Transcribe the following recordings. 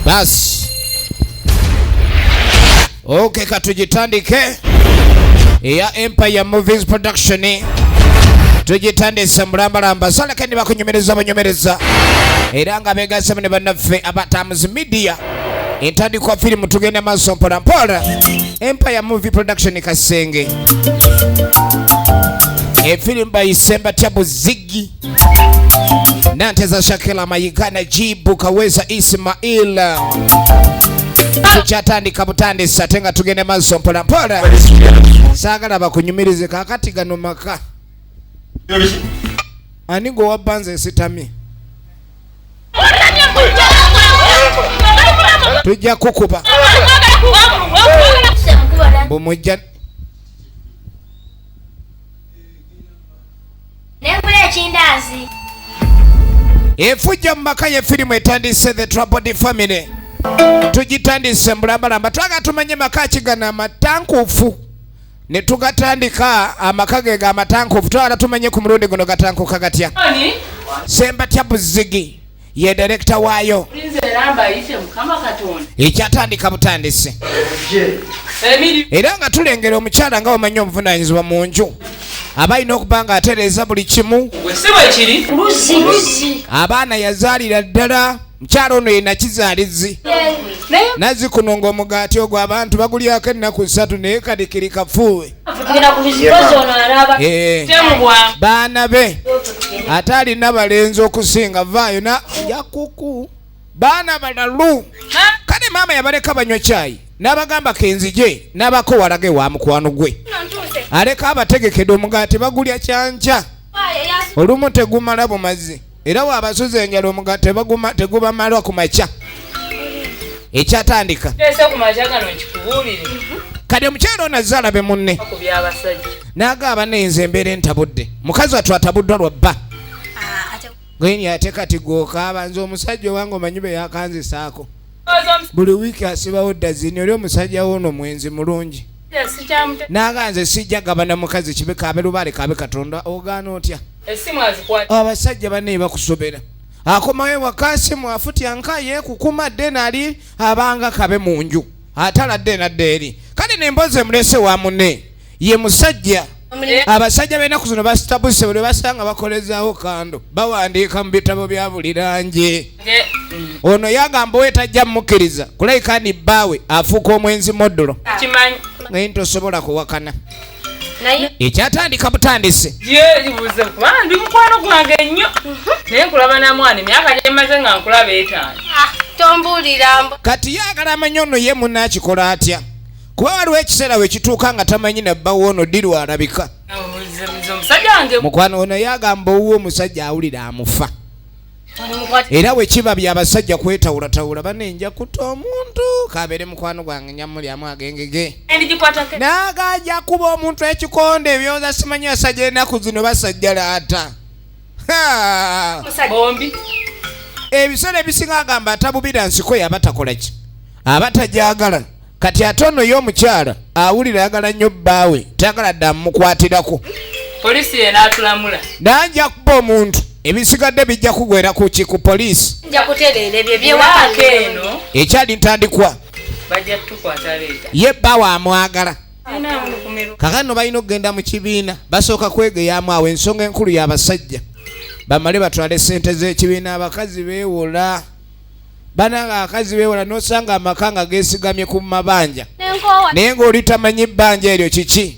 Bas. Okay, katujitandike. Ya Empire Movies Production. Tujitandise muramba sala kandi bakunyumereza banyumereza. Era nga begasema ne banaffe aba TAMZ Media. Entandikwa film tugende maso mpola. Empire Movie Production kasenge. Film by Semba Tiabu Ziggy. Nanteza Shakela Mayigana Jibu Kaweza Ismail. Tuchatandika butandisa tenga tugende maso mpola. Sagala bakunyumirize kakati gano maka. Anigo wabanze sitami. Tujja kukuba. Bumujja. Nembule chindazi. Effujjo mu maka ye film etandise The Troubled Family. Tujitandise mbalamba twaga tumanye maka kigana matankufu. Ne tugatandika amakage ga matankufu twala tumanye ku mulundi guno gatankuka gatya. Semba Tiabu Ziggy ye director wayo. Ekyatandika butandise. Era nga tulengera omukyala nga omanyi obuvunanyizibwa mu nju. Abayina okubanga atereza buli kimu. Abaana yazaalira ddala. Mukyala ono yena kizaalizi. Nazi kunonga omugaati ogwo abantu bagulyako ennaku 3 naye kadikiri kafuuwe. Baana be ate alina balenzi okusinga vaayo na yakuku. Baana balalu. Kale maama yabaleka banywa caayi. N'abagamba kenzije n'abako walage wa mukwano gwe. Aleka abategekedde omugaati bagulya kyanca. Olumu tegumala bumazi. Era wabasuze enjala omugaati tegubamala ku makya. Ekyatandika. Kade omukyala ono azzaala be munne. N'agamba nenze embeera entabudde. Mukazi wattu atabuddwa lwa bba. Gweni ate kati gw'okaaba nze omusajja owange omanyi be yakanzisaako. Buli wiiki asibawo ddazini oli omusajja w'ono mwenzi mulungi. N'aganze sijja gabana mukazi kibe kaabe lubaale kaabe Katonda ogaana otya. Abasajja banne bakusobera. Akomawe wakasimu afutya nka yeekukuma denali abanga kabe mu nju. Ataladde nadde eri. Kale nemboze mulese wa munne. Ye musajja. Abasajja bena kuzuno basitabuse bwe basanga bakolezaawo kando. Bawandiika mu bitabo bya buliranje. Ono yagamba wetajja mukiriza. Kulayika ni baawe afuuka omwenzi moddolo. Ngaye tosobola kuwakana. Ekyatandika butandise. Buze kubandi mukwano gwange nnyo. Naye nkulaba na mwana emyaka gyemaze nga nkulaba 5. Tombulira. Kati yagala amanyi ono ye munnakikola atya. Kuba waliwo ekiseera we kituuka nga tamanyi nabba woono ddiru alabika. Mukwano ono yagamba owuwo omusajja awulira amufa. Era we kiba by'abasajja kwetawulatawula banne nja kutta omuntu kabeere mukwano gwange nyamulyamu agengege. N'agajja kuba omuntu ekikonde ebyoza simanyi abasajja ennaku zino basajja laata. Ebiseera ebisinga agamba atabubira nsiko yabatakola ki abatajagala. Kati ate ono y'omukyala awulira ayagala nnyo bbaawe tayagala dda mukwatirako. Polisi ye n'atulamula. N'ajja kuba omuntu ebisigadde bijja kugwera ku poliisi. Nja kutereera ebyo byewaka eno. Ekyali ntandikwa. Bajja tukwata leeta. Ye bbaawe amwagala. Kakano balina okugenda mu kibiina basooka kwegeyaamu awo ensonga enkulu y'abasajja. Bamale batwale ssente z'ekibiina abakazi beewola. Bananga akazi beewola n'osanga amaka nga geesigamye ku mabanja. Naye ng'oli tamanyi bbanja eryo kiki.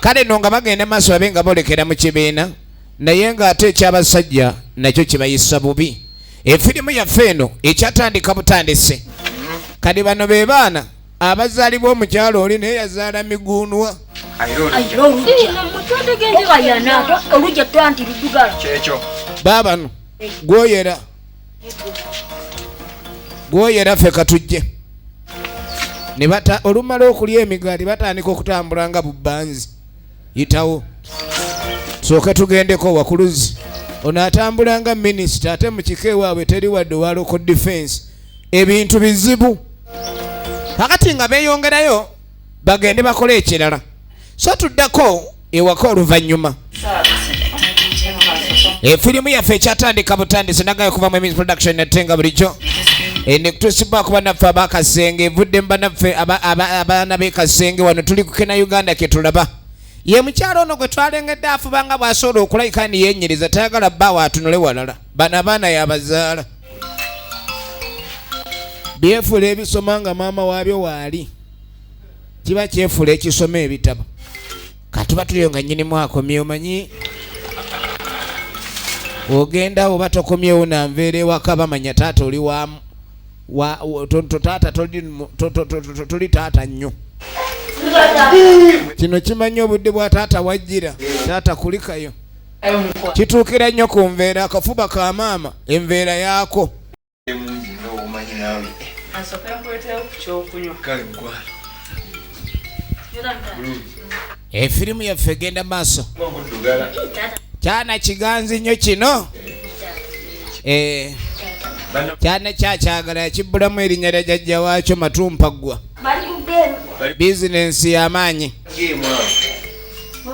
Kale nno nga bagenda maaso babe nga boolekera mu kibiina. Naye ng'ate ekyabasajja nakyo kibayisa bubi. Efirimu yaffe eno ekyatandika butandise. Kati bano be baana abazaalibwa omukyalo oli naye yazaala miguunwa. Baabano gwoyera. Gwoyera ffe katujje. Ne bata olumala okulya emigaati batandika okutambula nga bubbanzi. Yitawo. Sooke tugendeko wakuluzi. Ono atambula nga minisita ate mu kiko ewaabwe teri wadde wa local defense. Ebintu bizibu. Kakati nga beeyongerayo bagende bakole ekirala. So tuddako ewaka oluvannyuma. Firimu yaffe ekyatandika butandise nagayo kuva mu production netenga bulijjo. ne kutusiba kuba naffe abakasenge evudde mbanaffe abaana b'ekasenge wano tuli kukena Uganda ketulaba ye mukyalo ono gwe twalengedde afubanga bw'asobola okulayika ni yennyiriza tayagala bbaawe atunule walala bano abaana yabazaala byefula ebisoma nga maama waabyo waali kiba kyefula ekisoma ebitabo katuba tuliyo nga nnyinimu akomye omanyi ogenda oba tokomyewo nanveera ewaka bamanya taata oli wamu taata toli taata nnyo kino kimanyi obudde bwa taata wajjira taata kulikayo kituukira nnyo ku nveera akafuba ka maama enveera yaako efirimu yaffe egenda maaso kyana kiganzi nnyo kino kyana kyakyagala yakibbulamu erinnya lya jjajja waakyo Matumpaggwa bizinensi y'amaanyi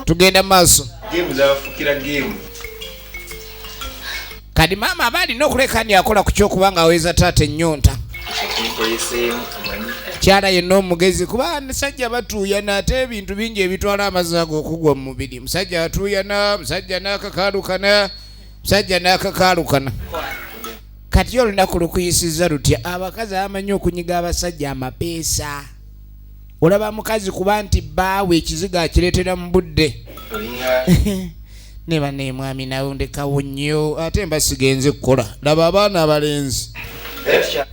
tugenda maaso kadi maama aba alina okuleka ndi akola ku kyokubanga aweza taata ennyonta kyala yenna omugezi kuba musajja batuuyana ate ebintu bingi ebitwala amazzi ago okugwa mu mubiri musajja atuuyana musajja n'akakaalukana kati olunaku lukuyisiza lutya abakazi abamanyi okunyiga abasajja amapeesa olaba mukazi kuba nti bbaawe ekiziga akireetera mu budde neba ne mwami nawe ndekawo nnyo ate mbasigenze kukola laba abaana abalenzi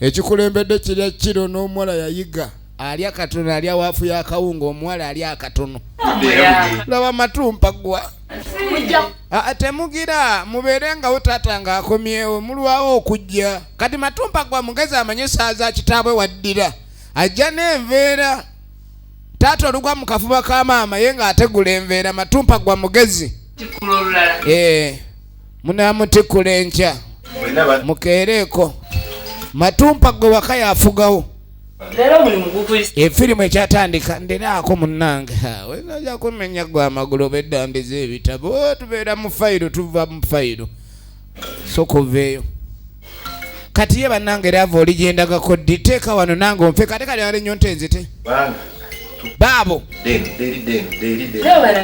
ekikulembedde kirya kiro n'omuwala yayiga alya katono alya waafu y'akawunga omuwala alya akatono laba Matumpaggwa temugira mubeere nga taata nga akomyewo mulwawo okujja kati Matumpaggwa mugezi amanye esaawa za kitaabwe waddira ajja n'enveera taata olugwa mu kafuba ka maama ye ng'ategula enveera Matumpaggwa mugezi munaamutikula enkya mukeereeko Matumpaggwa waka yafugawo efirimu ekyatandika nderaako munnange wenaja kumenya gwe amagulu obeddandiza ebitabo tubeera mu fayiro tuva mu fayiro sokoveeyo kati ye bannange eraava oligendagako ddi teeka wano nange ompe kate kali wale nnyo ntenzite baabo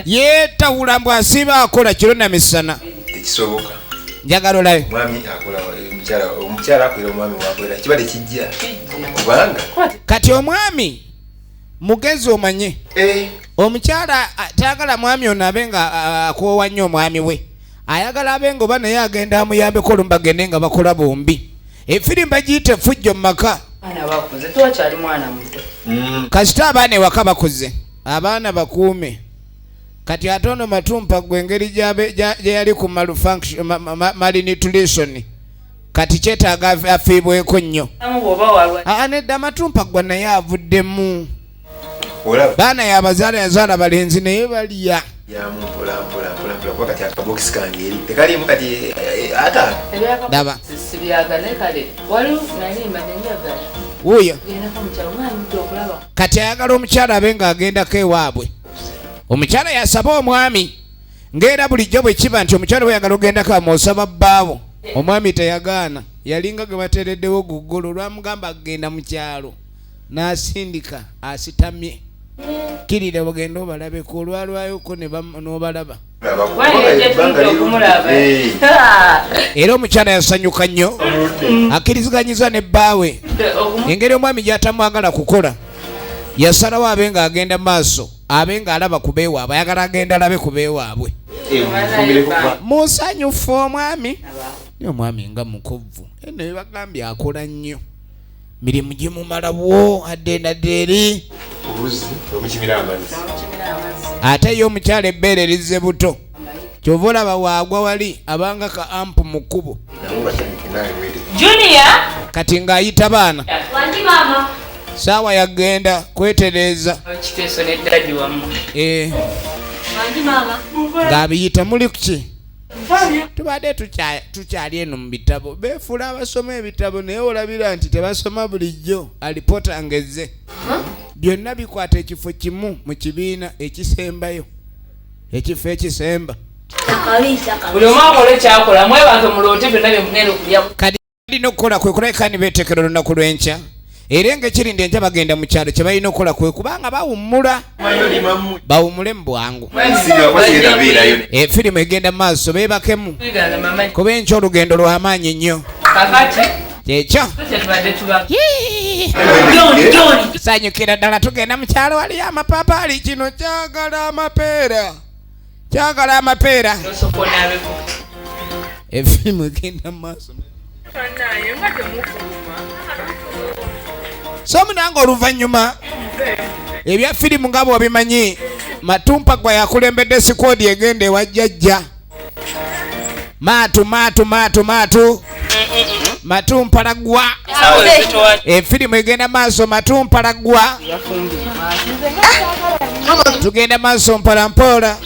yeetawula mbw asiiba akola kiro na misana njagala olabe omukyala akwera omwami wakwera kibadde kijja kubanga kati omwami mugezi omanye omukyala tayagala mwami ono abe nga akoowa nnyo omwami we ayagala abe nga oba naye agenda amuyambeko olumu bagende nga bakola bombi efirimu bagiyita effujjo mu maka kasita abaana ewaka bakuze abaana bakuume kati ate ono Matumpaggwa engeri gye yali ku malnutrition kati kyetaaga afiibweko nnyo nedda Matumpaggwa naye avuddemu baana yabazaala yazaala balenzi naye balya daba wuyo kati ayagala omukyala abe ng'agendako ewaabwe omukyala yasaba omwami ng'era bulijjo bwe kiba nti omukyala we yagala ogendako amusaba bbaawo omwami teyagaana yalinga gwe bateereddewo guggulu olwamugamba agenda mu kyalo n'asindika asitamye kirira bagenda obalabeko olwalwayoko n'obalaba era omukyala yasanyuka nnyo akkiriziganyiza ne bbaawe engeri omwami gyatamwagala kukola yasalawo abe ng'agenda maaso abe ng'alaba ku beewaabwe ayagala agenda alabe ku beewaabwe musanyufu omwami naye omwami nga mukovvu eno bebagambye akola nnyo mirimu gimumalawo adde nadde eri ate ye omukyala ebbeere lizze buto kyova olaba waagwa wali abanga ka ampu mu kkubo kati ng'ayita baana saawa yagenda kwetereeza ng'abiyita muli kuki tubadde tukyali eno mu bitabo beefuula abasoma ebitabo naye olabira nti tebasoma bulijjo alipota ngezze byonna bikwata ekifo kimu mu kibiina ekisembayo ekifo ekisemba buli omu akola ekyakola mwebanze muloote byonna bye munene okulya kadi Lino kola kwe kuleka ni betekero na kulwencha. Erenge kirinde nja bagenda mu kyalo kye bayino kola kwe kubanga bawummula. Bawummule mbwangu. Firimu egenda maaso bebakemu. Kuba enkya olugendo lw'amaanyi nnyo. Kyekyo. Sanyukira ddala tugenda mu kyalo waliyo amapaapaali kino kyagala amapeera. Kyagala amapeera. Firimu egenda maaso. Somu nange oluvannyuma ebya firimu nga bw'obimanyi Matumpa gwa yakulembedde squad egende ewa jjajja Maatu Matumpa lagwa firimu egenda maaso Matumpa lagwa tugenda maaso mpolampola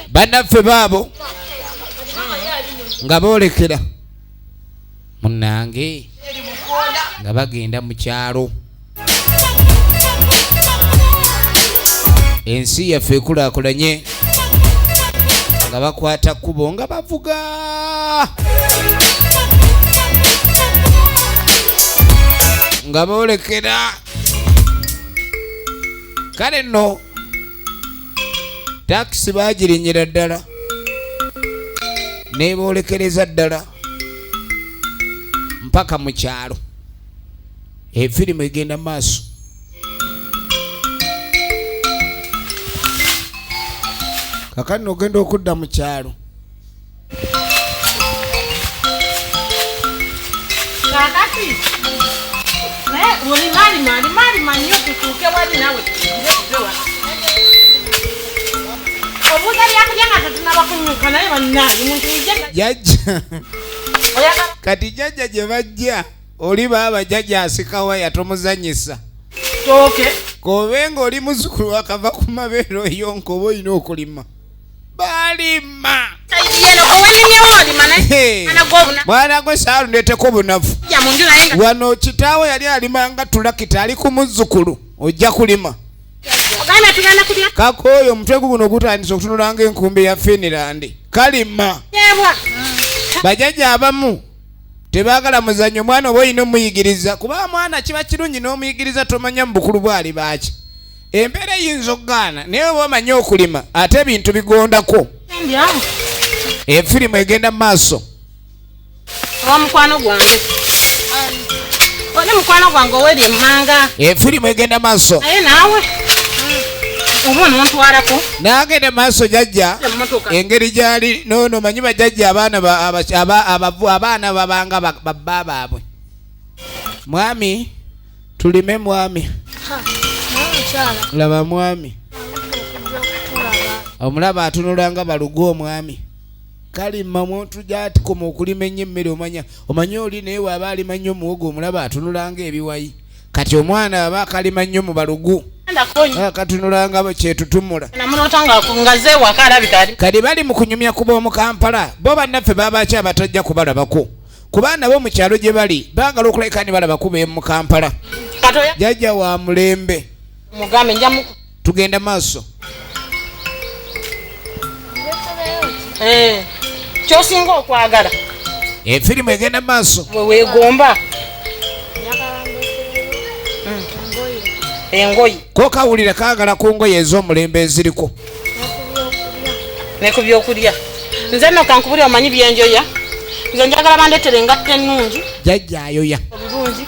bannaffe baabo nga boolekera munnange nga bagenda mu kyalo ensi yaffe ekulaakulanye nga bakwata kkubo nga bavuga nga boolekera kale nno takisi baagirinyira ddala neboolekereza ddala mpaka mu kyalo firimu egenda maaso kakati nogenda okudda mu kyalo kakati oli mali tutuuke wali nawe obuuza byakulya nga tetunaba kunyuka naye bannange muntu jajja kati jajja gye bajja oli baaba jajja asikawa yatomuzanyisa kobenga oli muzzukulu akava ku mabeero eyonka oba olina okulima balima mwana gwe saalundeteko bunafu wano kitaawe yali alimanga tulakita ali ku muzzukulu ojja kulima kako oyo omutwe guno gutandisa okutunulanga enkumbi ya Finland kalima bajajja abamu tebaagala muzannyo mwana oba olina omuyigiriza kuba mwana kiba kirungi n'omuyigiriza tomanya mu bukulu bwali baaki embeera eyinza okugaana naye oba omanyi okulima ate ebintu bigondako firimu egenda mu maaso mukwano gwange oli mukwano gwange oweri emmanga firimu egenda maaso naye naawe oba nontwalako naagenda maaso jajja engeri gyali nono manyi bajajja abaana babanga babba baabwe mwami tulime mwami laba mwami omulaba atunulanga balugu omwami kalima muntu gyati koma okulima ennyo emmere omanya oli naye waaba alima nnyo muwogo omulaba atunulanga ebiwayi kati omwana aba akalima nnyo mu balugu katunulanga kyetutumula kati bali mu kunyumya kuba omu Kampala bo bannaffe babaki abatajja kubalabako kuba nabo mu kyalo gye bali baagala okuleka ni balabako be mu Kampala jajja wa mulembe tugenda maaso kyosinga okwagala firimu egenda maaso weegomba engoyi ko kawulira kaagala ku ngoyi ez'omulembe eziriko ne ku byokulya nze nno kankubulira omanyi byenjoya nze njagala bandeetere engatta ennungi jajja ayoya obulungi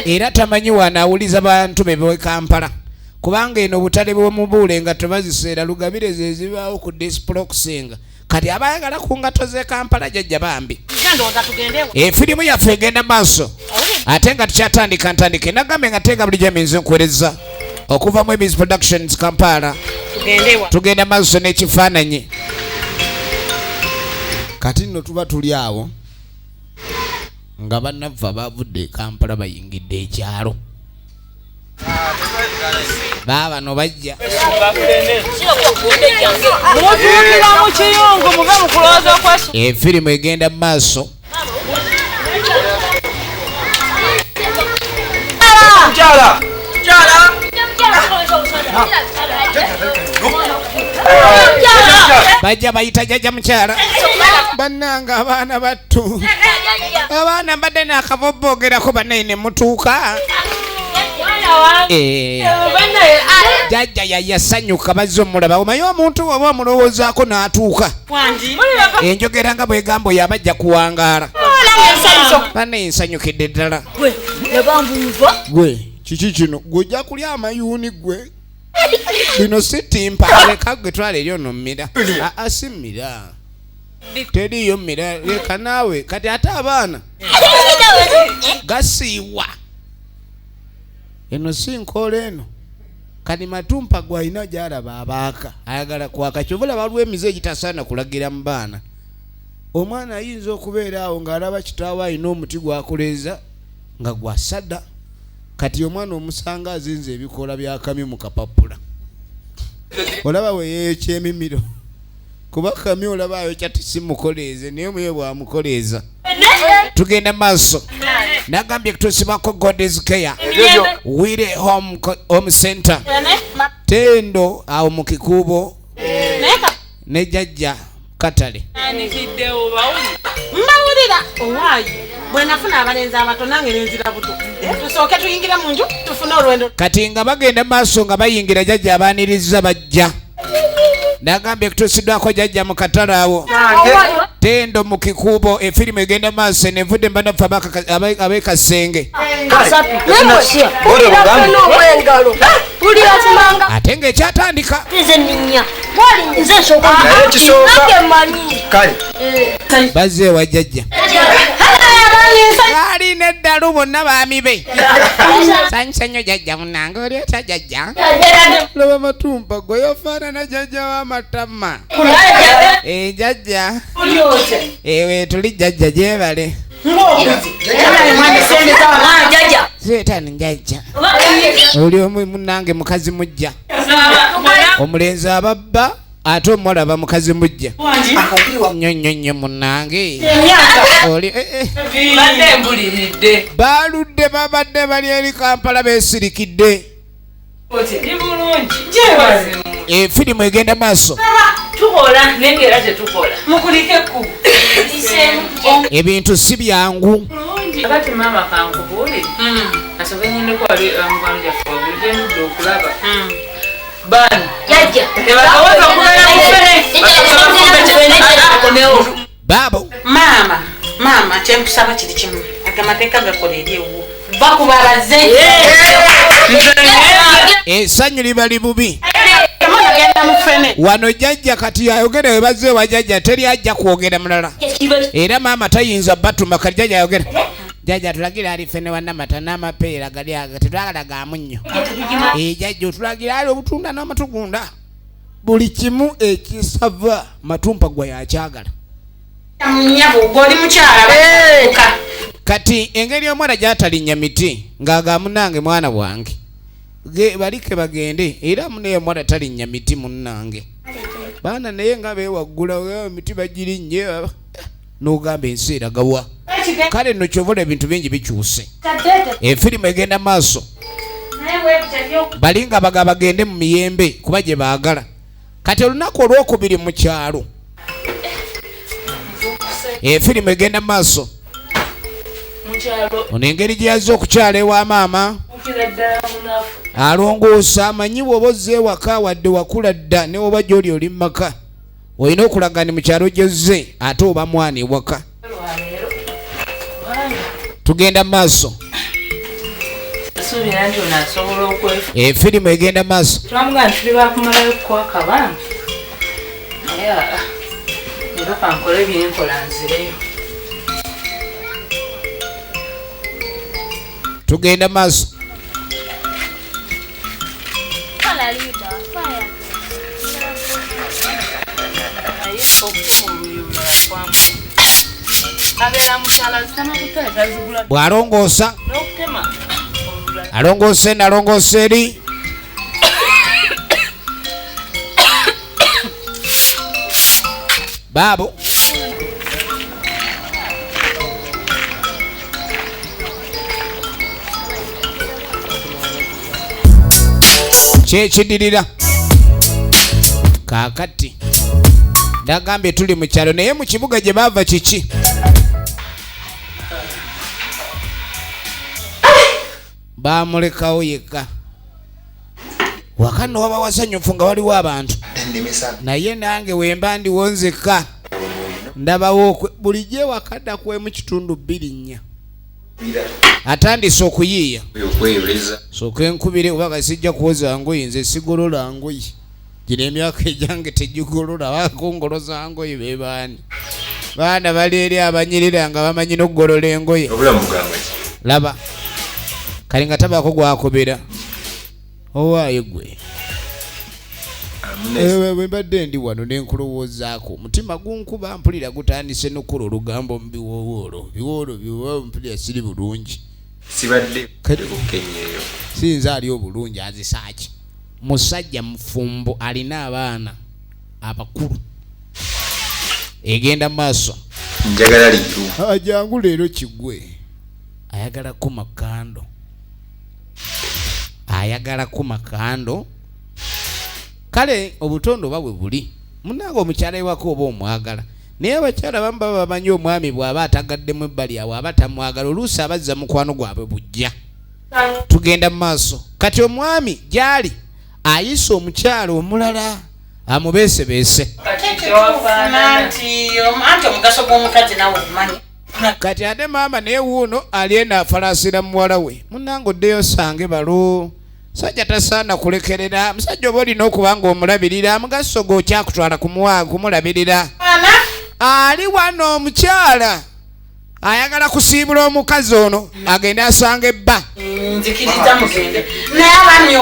era tamanyi wanaawuliza bantu be b'e Kampala kubanga eno obutale bw'omubuule engatto baziseera lugabire ze zibaawo ku disproxing kati abayagala ku ngatto z'e Kampala jajja bambi firimu yaffe egenda maaso ate nga tukyatandika ntandike nagambe nga tenga buli jaminzi nkuwereza okuva mu EMMY Productions Kampala tugenda maaso n'ekifaananyi kati nno tuba tuli awo nga bannaffe abavudde e Kampala bayingidde ekyalo baba no bajja firimu egenda mu maaso bajja bayita jjajja mukyala bannanga abaana battu abaana mbadde nakaboboogerako bannaine mutuuka jjajja yayasanyuka bazze omulaba omanyi omuntu oba omulowoozaako n'atuuka enjogera nga bwegamba oyo abajja kuwangaala banne nsanyukidde ddala gwe kiki kino gwojja kulya amayuuni gwe bino si timpa leka gwe twala eri ono mmira si mmira teriyo mmira leka naawe kati ate abaana gasiiwa eno si nkoola eno kati matumpa gwalina gyalaba abaaka ayagala kwaka kyovula waliwo emize egitasaana kulagira mu baana omwana ayinza okubeera awo ng'alaba kitaawe alina omuti gwakoleeza nga gwasada kati omwana omusanga azinza ebikoola byakamyu mu kapapula olaba weyeekyemimiro kuba kamyu olaba ayokya tisimukoleeze naye muye bwamukoleeza tugenda maaso nagambye kutusibako God's Care Wire Home Center Tendo awo mu Kikuubo ne jjajja Katale mbawulira owaayi bwe nafuna abalenzi abato nange nenzira buto tusooke tuyingire mu nju tufune olwendo kati nga bagenda maaso nga bayingira jjajja abaaniriza bajja nagambye kutusiddwako jjajja mu Katale awo Tendo mu Kikuubo efirimu egenda maaso nevudde mbanafu ab'e Kasenge ate ng'ekyatandika bazze ewa jjajja alina eddalu bonna baami be sanyusanyo jjajja munange olyota jjajja laba matumpa gwe yofaanana jjajja w'amatama jjajja ewe tuli jjajja gyebale seetani njajja oli omu munange mukazi mujja omulenzi ababba ate omulaba mukazi mujja nnyonnyonnyo munange oli baludde babadde bali eri Kampala beesirikidde efirimu egenda maaso ebintu si byangu akati mama kankubuulire asoboye nyineko ali mugano gyaffe wabulidde okulaba bani jajja tebakaweza kubeera baabo mama kyemusaba kiri kimu agamateeka gakola eri ewo bakuba abazze essanyu libali bubi wano jjajja kati ayogera we bazze wa jjajja teri ajja kwogera mulala era maama tayinza batuma kati jjajja ayogera jjajja tulagira ali fene wannamata n'amapeera gali aga tetwagala gamu nnyo jjajja otulagira ali obutunda n'amatugunda buli kimu ekisava matumpa gwe yakyagala kati engeri omwana gy'atalinnya miti ng'agamunange mwana bwange balike bagende era muneyo omwana talinnya miti munnange baana naye nga beewaggula emiti bagirinnye n'ogamba ensi eragawa kale nno kyovola ebintu bingi bikyuse efirimu egenda maaso bali nga baga bagende mu miyembe kuba gye baagala kati olunaku olwokubiri mu kyalo efirimu egenda maaso ono engeri gye yazze okukyala ewa maama alongoosa amanyi bw'oba ozze ewaka wadde wakula dda ne woba gy'oli oli mu maka olina okulaga ni mu kyalo gy'ozze ate oba mwana ewaka tugenda maaso efirimu egenda maaso tugenda maaso bw'alongoosa alongoosa eno alongoosa eri baabo kyekidirira kaakati Ndagambye tuli mu kyalo naye mu kibuga gye bava kiki bamulekawo yekka wakano waba wasanyufu nga waliwo abantu naye nange wemba ndiwo nzekka ndabawo bulijje wakadda kwemu kitundu 2 atandise okuyiiya sooka enkubire oba kasijja kuwoza ngoye nze sigolola ngoye gino emyaka egyange tegigolola bakongoloza ngoye bebaani baana bali eri abanyirira nga bamanyi n'okugolola engoye laba kali nga tabaako gwakobera owaayo gwe bwe mbadde ndi wano ne nkulowoozaako omutima gunkuba mpulira gutandise n'okukola olugambo mu biwoolo mpulira siri bulungi sibadde kukenyeeyo sinza ali obulungi azisaaki musajja mufumbo alina abaana abakulu egenda maaso njagala litu ajangu leero kigwe ayagalako makando kale obutondo babwe buli munange omukyala ewako oba omwagala naye abakyala bamu baba bamanyi omwami bw'aba atagaddemu ebbali awo aba tamwagala oluusi abazza mukwano gwabwe bujja tugenda mu maaso kati omwami gyali ayise omukyala omulala amubeesebeese kati ate maama naye wuuno ali eno afalaasira muwala we munange oddeyo sange balo sajja tasaana kulekerera musajja oba olina okuba nga omulabirira mugaso go kyakutwala kumulabirira ali wano omukyala ayagala kusiibula omukazi ono agende asanga ebba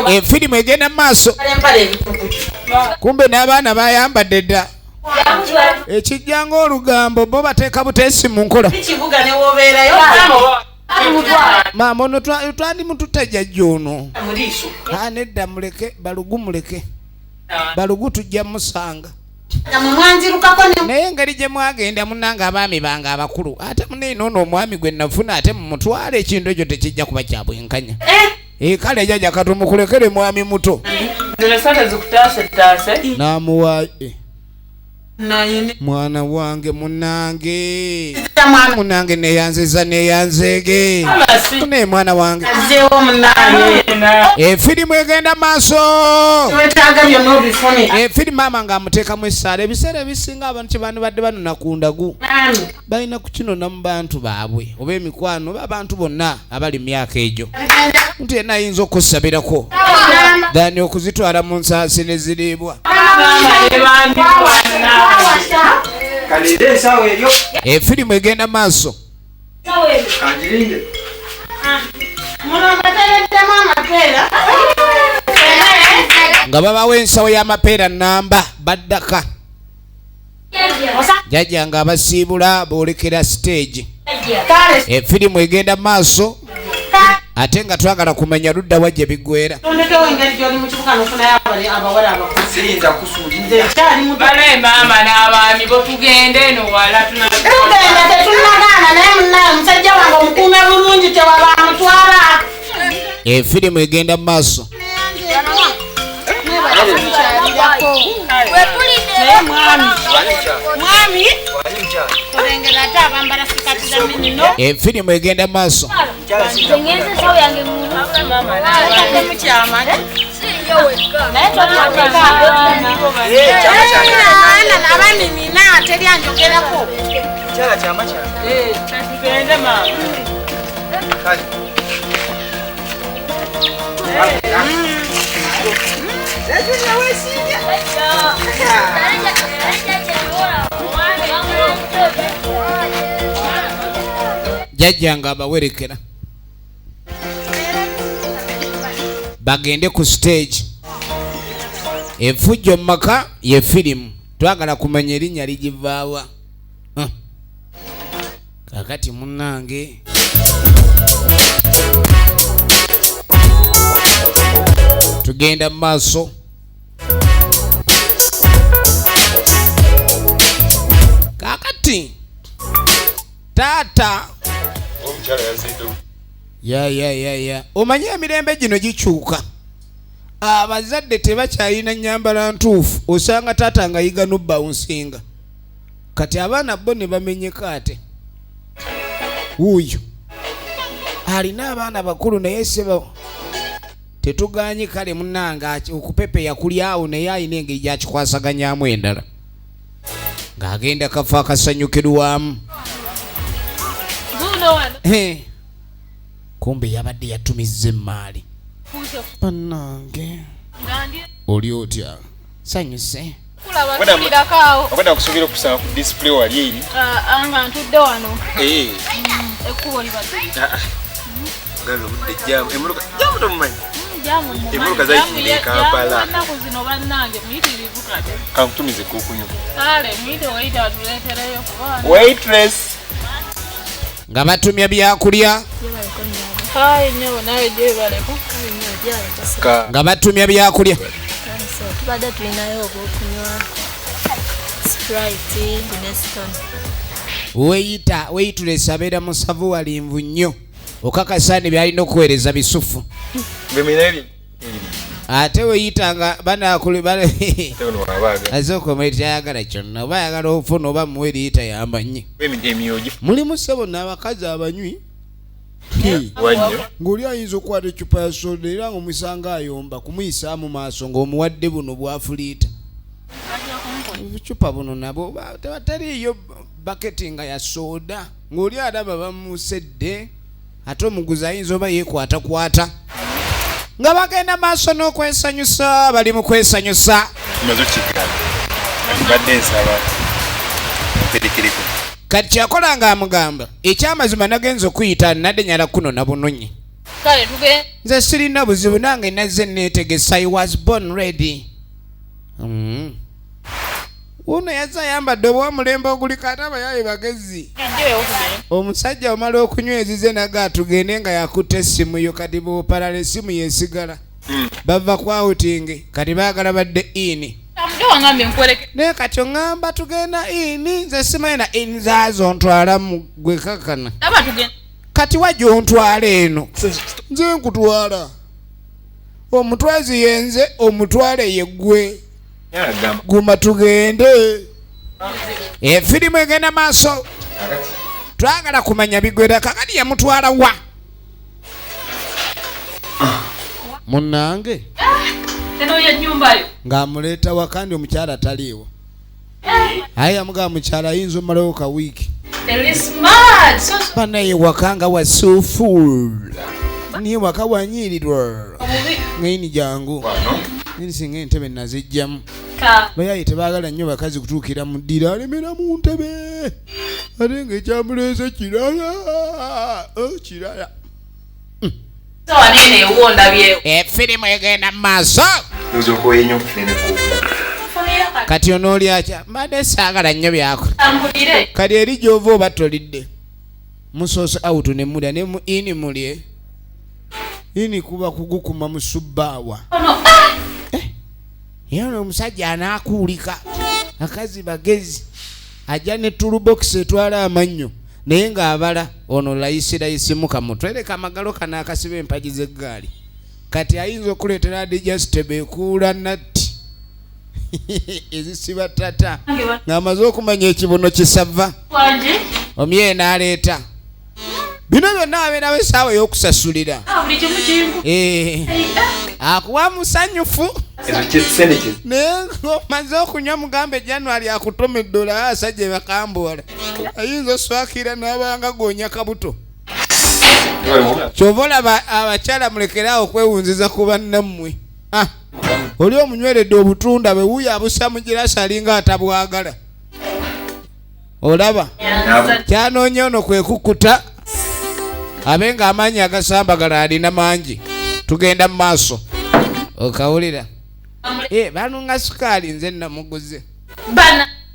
efirimu egenda mu maaso kumbe n'abaana bayambadde dda ekijja ng'olugambo bo bateeka buteesi mu nkola maama ono twandimututa jjajja ono nedda muleke balugu tujja musanga naye engeri gye mwagenda munanga abaami bange abakulu ate muneino ono omwami gwe nafuna ate mumutwala ekintu ekyo tekijja kuba kya bwenkanya kale jjajja katumukulekere mwami muto n'amuwaaye mwana wange munange neyanzege naye mwana wange efirimu egenda maaso efirimu maama nga amuteekamu essaala ebiseera ebisinga abantu kyebanu badde banona ku ndagu balina kukinona mu bantu baabwe oba emikwano oba abantu bonna abali myaka egyo nti yenna ayinza okusabirako dani okuzitwala mu nsaasi ne ziriibwa efirimu egenda maaso nga babawo ensawo y'amapeera namba baddaka jjajja nga abasiibula boolekera stage efirimu egenda maaso ate nga twagala kumanya ludda wajja biggwera bale maama n'abaami botugende eno wala efirimu egenda mu maaso efirimu egenda mu maaso jjajja nga abawerekera bagende ku stage. Effujjo mu maka ye firimu twagala kumanya erinnya ligivaawa. Kakati munnange tugenda mu maaso. Kakati taata ya omanyi emirembe gino gikyuka. Abazadde tebakyalina nnyambala ntuufu, osanga taata nga yiga n'obbawunsinga. kati abaana bo ne bamenyeka ate wuuyo alina abaana bakulu naye sebo tetuganye kale munanga okupepe yakulyawo naye ayina engeri gyakikwasaganyamu endala ng'agenda kafa akasanyukirwamu kumbe yabadde yatumizza emmaali bannange oli otya sanyuse obadde kusuubira okusanga ku display wali eri nga ntudde wano ekkubo libadde gabe obudde jamu jamu tomumanyi emmotoka zayitidde Kampala ennaku zino bannange muyitirivu kati kankutumize kukunyu kale muyite wayita atuleetereyo kuba waitress nga batumya byakulya hayi nyo nawe gye baleko nga batumya byakulya tubadde tulinayo ogwokunywa Sprite Neston weyitulesi abeera musavu walinvu nnyo okakasani byalina okuweereza bisufu ate weyitanga banakuli azokomaitayagala kyonna oba ayagala ofuna oba muwe liyita yamba nnyo mulimu ssebo n'abakazi abanywi ng'oli ayinza okukwata ecupa ya soda era ng'omusanga ayomba kumuyisaamu maaso ng'omuwadde buno bwafu liita obucupa buno nabo tebataliyo baketi nga ya soda ng'oli alaba bamusedde ate omuguzi ayinza oba yeekwatakwata nga bagenda maaso n'okwesanyusa bali mu kwesanyusa kati kyakola nga amugamba ekyamazima nagenza okuyita nadde nyala kuno na bunonyi nze sirina buzibu nange nazze neetegesa I was born ready uno yazze ayambadde obwomulembe oguliko ate abayaye bagezi omusajja omala okunywezize naga tugende nga yakutte essimu yo kati boopalala essimu yesigala bava ku outing kati baagala badde ini naye kati oŋŋamba tugenda ini nze simanyi na ini zaazo ntwala mu gwe kakana kati wajja ontwala eno nze nkutwala omutwazi yenze omutwale yeggwe guma tugende efirimu egenda maaso twagala kumanya bigwera kakati yamutwala wa munnange ng'amuleeta wa kandi omukyala taliiwo aye yamugamba mukyala ayinza omalawo ka wiiki banaye waka nga wasuuful niye waka wanyiirirwa ngaini jangu nini singa entebe nazijjamu bayaye tebaagala nnyo bakazi kutuukira mu ddira alemera mu ntebe ate ng'ekyamuleese kirala efirimu egenda mu maaso kati onoolyaca mbadde saagala nnyo byako kati eri gy'ova oba tolidde musoose out ne mulya ne mu ini mulye ini kuba kugukuma mu subbaawa yana omusajja anaakuulika akazi bagezi ajja ne tulubokisi etwala amannyo naye ng'abala ono layisiraisimu kamutwereka amagalo kana akasiba empagi z'eggaali kati ayinza okuleetera digestable ekuula natti ezisiba tata ng'amaze okumanya ekibuno kisava omye n'aleeta bino byonna abeerawo essaawa ey'okusasulira akuwa musanyufu naye ng'omaze okunywa mugambe January akutoma $1 asajja bakambuwala ayinza oswakira n'abanga goonya kabuto kyova olaba abakyala mulekerawo okwewunziza ku bannammwe oli omunyweredde obutunda bwe wuyo abusa mu girasi alinga atabwagala olaba kyanoonya ono kwekukuta abe ng'amaanyi agasambagala alina mangi tugenda mu maaso okawulira banunga sukaali nze namuguze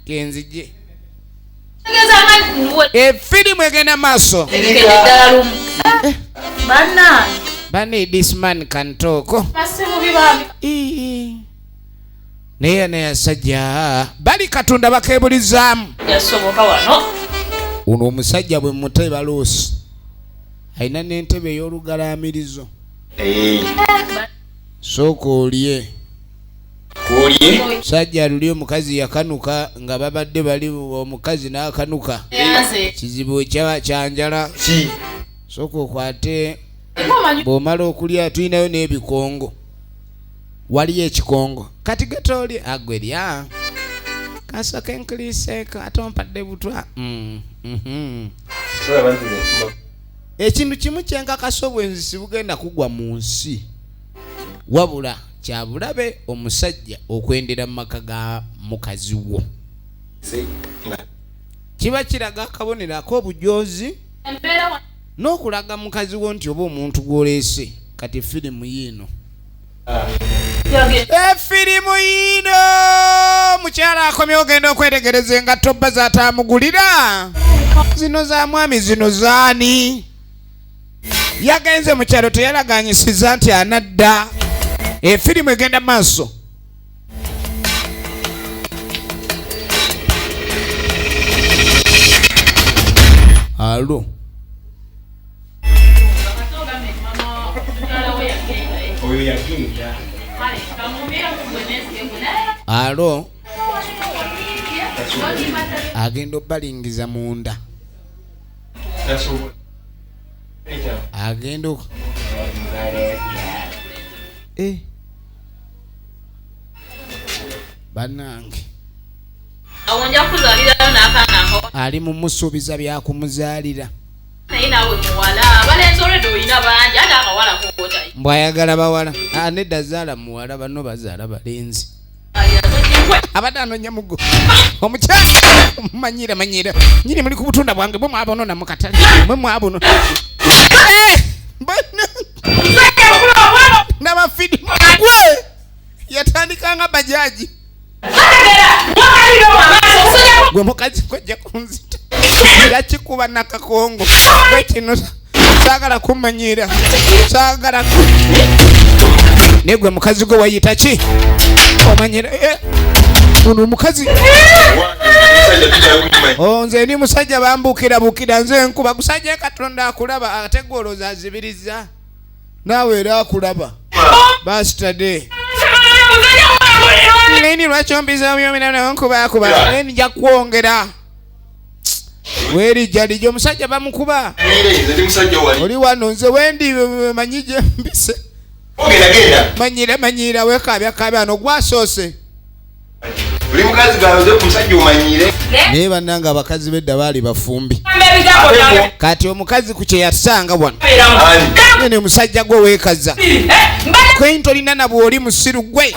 kenzije efirimu egenda maaso bane this man can talk naye nayasajja bali katonda bakebulizaamu uno omusajja bwe mutebe baloosi alina n'entebe ey'olugalaamirizo sooka olye Sajja luli omukazi yakanuka nga babadde bali omukazi n'akanuka. Kizibu kyanjala. Soko kwate bw'omala okulya tulinayo n'ebikongo. Waliyo ekikongo. Kati getoli agwerya. Kasaka enklise katompadde butwa. Ekintu kimu kyenkakasa obwenzi bugenda kugwa mu nsi. Wabula kyabulabe omusajja okwendera mu maka ga mukazi wo. Kiba kiraga akabonero ak'obujoozi n'okulaga mukazi wo nti oba omuntu gw'oleese. Kati firimu yiino. Firimu yiino mukyala akomye ogenda okwetegereza engatto bba z'ataamugulira. Zino za mwami zino zaani? Yagenze mu kyalo teyalaganyisiza nti anadda. Firimu egenda maaso. Alo. Alo. Agenda obbalingiza munda. Agenda banange awonja kuzalirayo n'akaana ali mu musuubiza bya kumuzaalira. naye naawe muwala balenzi olwedde olina bangi ate akawala kokota mbwayagala bawala. Nedda zaala muwala bano bazaala balenzi. Abadde anonya mugo omukyala manyira nyini muli ku butunda bwange bwe mwabonona mu katale mwe mwabonona n'abafidi gwe yatandika nga bajaji gwe mukazi kwejja kunzita yakikuba nakakongo gwe kino saagala kumanyira saagala negwe mukazi gwe wayita ki omanyira uno mukazi nze ni musajja bambukira nze nkuba gusajja Katonda akulaba ategoloza azibiriza naawe era akulaba bastade nini lwachombiza omyomina nkuba nini nja kwongera weri jalijo musajja bamukuba oli wano nze wendi manyije mbise manyira wekabya ano gwasoose buli mukazi gawe omusajja omanyire naye bannanga abakazi bedda baali bafumbi. Kati omukazi ku kye yatusanga wano nene musajja gwe weekaza kwe ntolina na bw'oli musiru gwe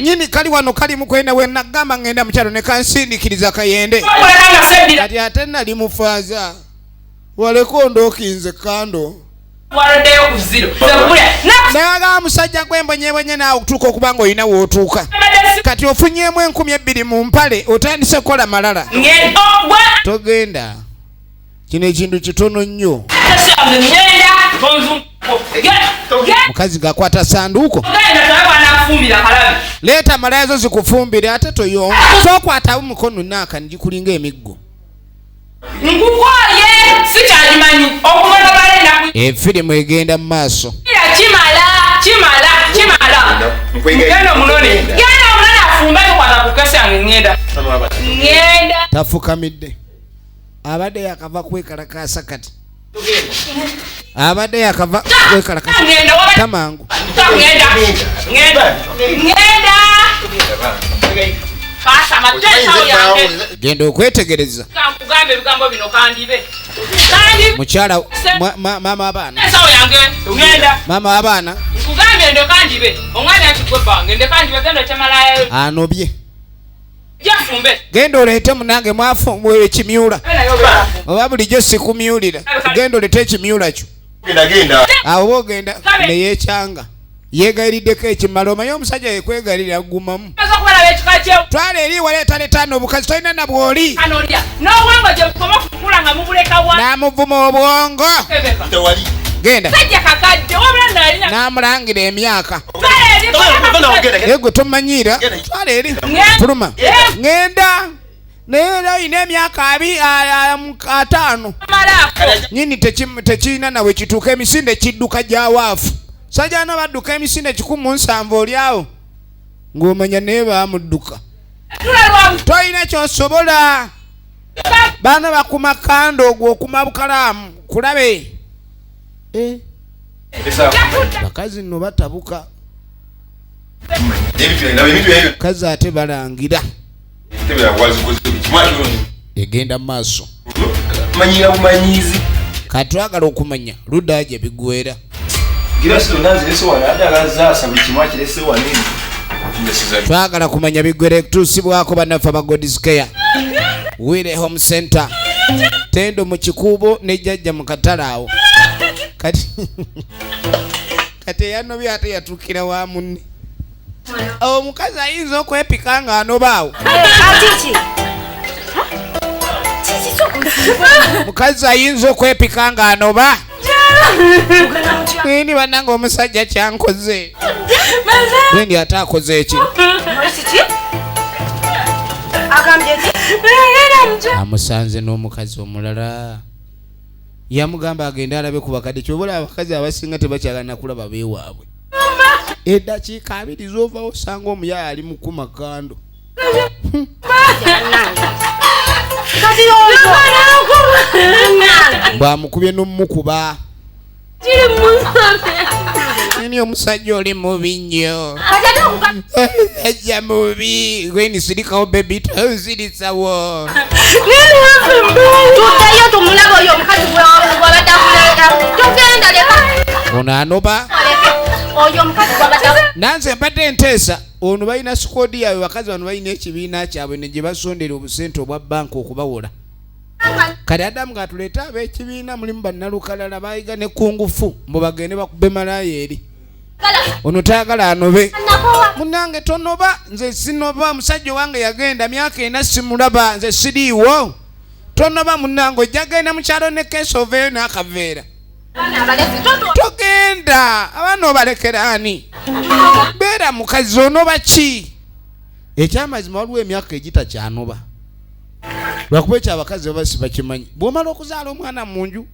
nyini kali wano kali mukwenda we nagamba ngenda mu kyalo ne kansindikiriza kayende kati ate nali mufaaza waleko ndookinze kando naye musajja gwe mbonyebonye naawe okutuuka okubanga olina wootuuka kati ofunyemu 20,000 mu mpale otandise kukola malala togenda. Kino ekintu kitono nnyo. Mukazi gakwata sanduuko leeta malaya zo zikufumbire ate toyonga sokwatawo mukono naaka njikulinga emiggo nkukoye sikalimanyi okubona balenda firimu egenda mu maaso. Chimala ngenda munone afumba tukwata kukesa ngenda tafukamidde abadde yakava kwekalakasa kati abadde yakava kwekalakasa tamangu ngenda Pasa matesa yange genda okwetegereza kankugambe bigambo bino kandibe mukyala mama abaana sawo yange ngenda mama abaana nkugambe ndo kandibe omwana yakigwe bange ndo kandibe genda kyamalayo anobye jafumbe genda oleete munange mwafu ekimyula oba bulijjo sikumyulira genda oleete ekimyula kyo awo boogenda neyekyanga yeegayiriddeko ekimala omanyi omusajja yekwegayirira agumamu twala eri waleetaletaano obukazi tolina na bw'oli n'amuvuma obwongo genda n'amulangira emyaka yegwe tomanyiira twala eri fuluma ngenda naye era olina emyaka 5 nyini tekirina nawe kituuka emisinde kidduka gya waafu sajja no badduka emisinde 17 oli awo ng'omanya naye baamudduka. Toyina ky'osobola. Baana bakuma kando ogwo okuma bukalaamu kulabe. Bakazi nno batabuka. Kazi ate balangira. Egenda mu maaso. Manyira bumanyizi. Katwagala okumanya ludda gye bigwera. Twagala kumanya bigwere kutuusibwako bannaffe ba Godiscare. Wire Home Center. Tendo mu kikuubo ne jjajja mu katale awo. Kati yanobye ate yatuukira wa munne. Omukazi ayinza okwepika nga anobaawo. Mukazi ayinza okwepika nga anoba. Ni bannange omusajja kyankoze. Wendi ate akoze eki? Amusanze n'omukazi omulala. Yamugamba agende alabe ku bakadde kyobula abakazi abasinga tebakyagana kulaba beewaabwe. Eddakiika 2 z'ovaawo osanga omuyaya ali mu kuma kando. Bwamukubye n'omukuba. Nini omusajja oli mubi nnyo. Ajja mubi. Gweni sirikawo baby tozirisawo. Tutayo tumulaba oyo omukazi gw'abatakulira. Tugenda leka. Ono anoba. Oyo omukazi gw'abatakulira. Nanze mpate enteesa. Ono balina sikodi yaabwe bakazi bano balina ekibiina kyabwe ne gye basondera obusente obwa banka okubawola. Kale Adamu ng'atuleeta ab'ekibiina mulimu bannalukalala bayiga ne kungufu mbu bagende bakube malaya eri. Ono tayagala anobe. Munnange tonoba, nze sinoba. Musajja wange yagenda myaka 4 simulaba, nze siriiwo. Tonoba munnange, ojja genda mu kyalo ne keesa oveeyo n'akaveera. Togenda abaana obalekera ani? Beera mukazi onoba ki? Ekyamazima waliwo emyaka egitakyanoba. Lwakuba ekyo abakazi baba sibakimanyi. Bw'omala okuzaala omwana mu nju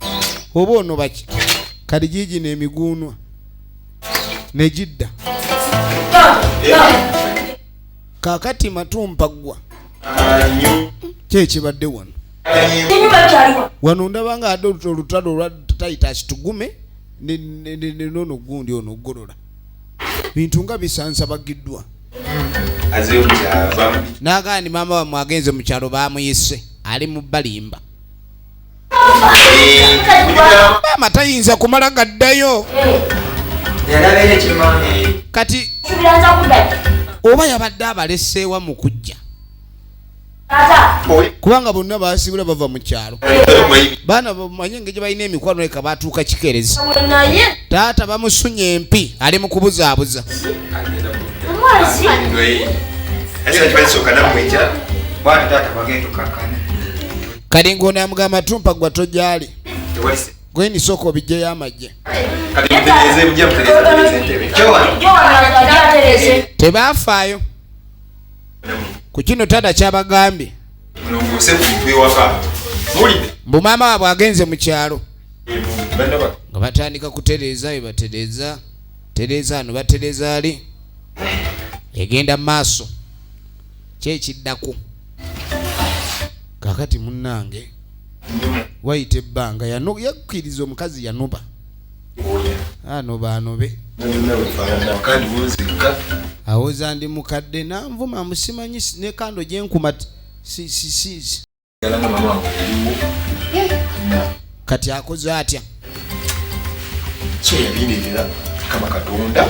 oba onoba ki? Kati giigi n'emiguunwa ne gidda. Kaakati matumpa ggwa. Kyekibadde wano. Wano ndaba nga adde olutalo olwa Titus tugume nono gundi ono ogolola. Bintu nga bisansabagiddwa. Nagandi maama wamwe agenze mu kyalo baamuyise ali mu balimba. Maama tayinza kumala gaddayo. Kati oba yabadde abaleseewa mu kujja. Kubanga bonna baasibula bava mu kyalo. Baana bamanyi engeri gye balina emikwano eka baatuuka kikerezi. Taata bamusunye empi ali mu kubuzaabuza. Kali ng'ono yamugamba tumpa gwa tojaali. Gweni soko bijjeyo amagye. Tebaafaayo. Ku kino taata kyabagambye. Mbu maama waabwe agenze mu kyalo. Nga batandika kutereeza we batereeza. Tereeza ano batereeza ali. Egenda maaso. Kyekiddaku. Kakati munnange. Wayita ebbanga yakkiriza omukazi yanoba. Anoba anobe. Awoza ndi mukadde nanvuma musimanyi ne kando gyenkuma si. Kati akoze atya. So yabinirira kama Katonda.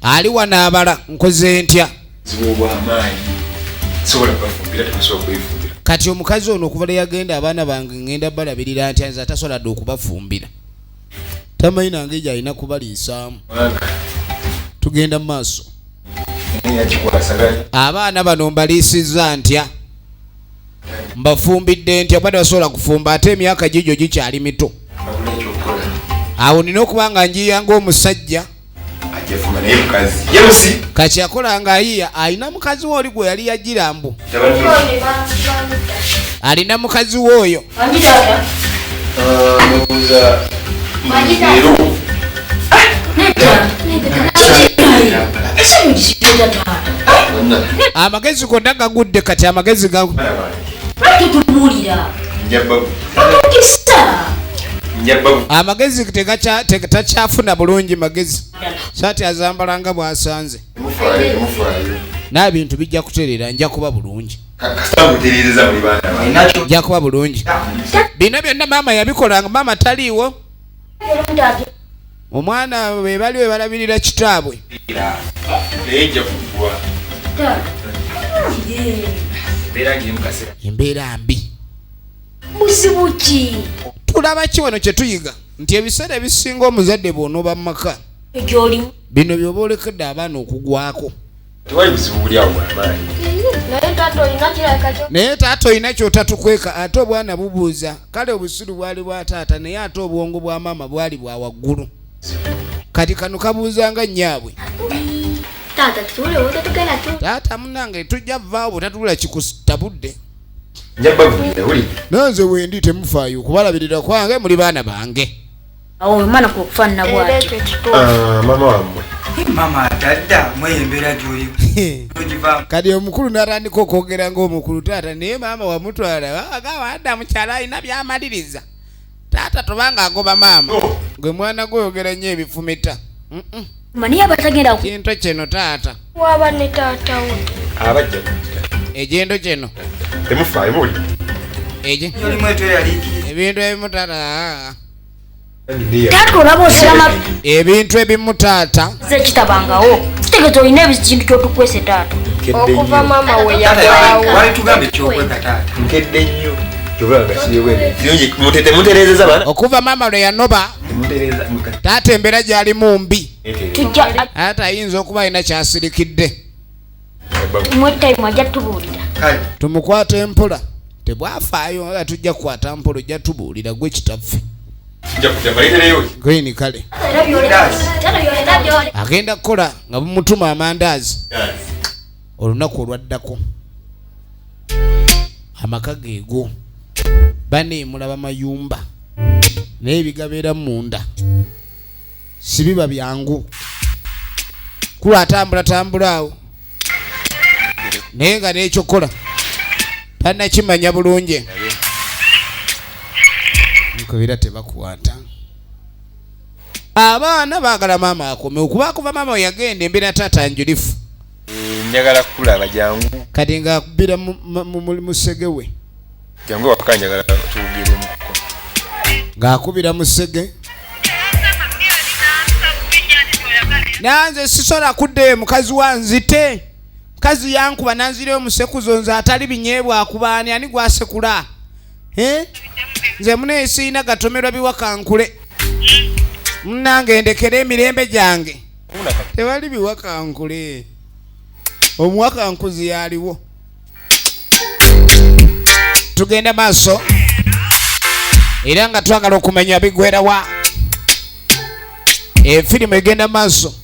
Ali wanaabala nkoze ntya. Zibobwa amaanyi. Sobola kufumbira temusobola kwefumbira. Kati omukazi ono okuva yagenda abaana bange ngenda balabirira ntya nze atasobola dde okubafumbira. Tamanyi nange gy'alina kubaliisaamu. Tugenda mu maaso. Abaana bano mbaliisizza ntya. Mbafumbidde ntya bade basobola kufumba ate emyaka gigyo gikyali mito. Awo nina okuba nga njiya ng'omusajja. Kati yakola nga ayiya alina mukazi we oli gwe yali yagira mbu. Alina mukazi we oyo. amagezi gonna gagudde kati amagezi gago amagezi takyafuna bulungi magezi saati azambalanga bwasanze n'ebintu bijja kuterera nja kuba bulungi nja kuba bulungi bino byonna maama yabikolanga maama taliiwo omwana we bali we balabirira kitaabwe embeera mbi buzibuki tulaba ki wano kye tuyiga nti ebiseera ebisinga omuzadde bw'onooba mu maka bino byoba olekedde abaana okugwako naye taata olina kyotatukweka ate obwana bubuuza kale obusiru bwali bwa taata naye ate obwongo bwa maama bwali bwa waggulu kati kano kabuuzanga nnyaabwe taata munange tujja vaawo bwetatulula kikutabudde nanze wendi temufaayo okubalabirira kwange muli baana bange mwana kukufaanana bwatyo mama wammwe mama atadda mweyembera gyoli kati omukulu natandika okwogera ng'omukulu taata naye maama wamutwala agaba adda mukyala alina byamaliriza taata tobanga agoba maama gwe mwana gweyogera nnyo ebifumita maniye abatagenda kinto kino taata waba ne taata we abajja egendo kino temufaayo muli olimu eto yalikiriza ebintu ebimu taata taata olaba osirama ebintu ebimu taata zekitabangawo kitegeeza olina ekintu kyotukwese taata okuva maama we yagwawo wali tugambe ekyokweka taata nkedde nnyo kirungi muterezeza bana okuva maama lwe yanoba taata embeera gyalimu mbi tujja ate ayinza okuba alina kyasirikidde mwetaimu ajja tubuulira tumukwata empola tebwafaayo nga tujja kukwata mpola ojja tubuulira gwe kitaffe gwini kale agenda kukola nga bumutuma amandaazi olunaku olwaddako amaka geego baneemulaba mayumba naye ebigabeera munda sibiba byangu kula atambula awo naye nga n'ekyokola tannakimanya bulungi nkubira tebakwata abaana baagala maama akome okuba akuva maama weyagenda embeera taata njulifu njagala kulaba jangu kati nga akubira musege we jangu waka njagala tuwugiremu ng'akubira musege nanze sisobola kuddeyo mukazi wanzite mukazi yankuba nanzireyo musekuzo nze atali binyeebwa akubaani ani gwasekula nze munaye siina gatomerwa biwakankule munange ndekera emirembe gyange tewali biwakankule omuwakankuzi yaliwo tugenda maaso era nga twagala okumanya bigwerawa efirimu egenda maaso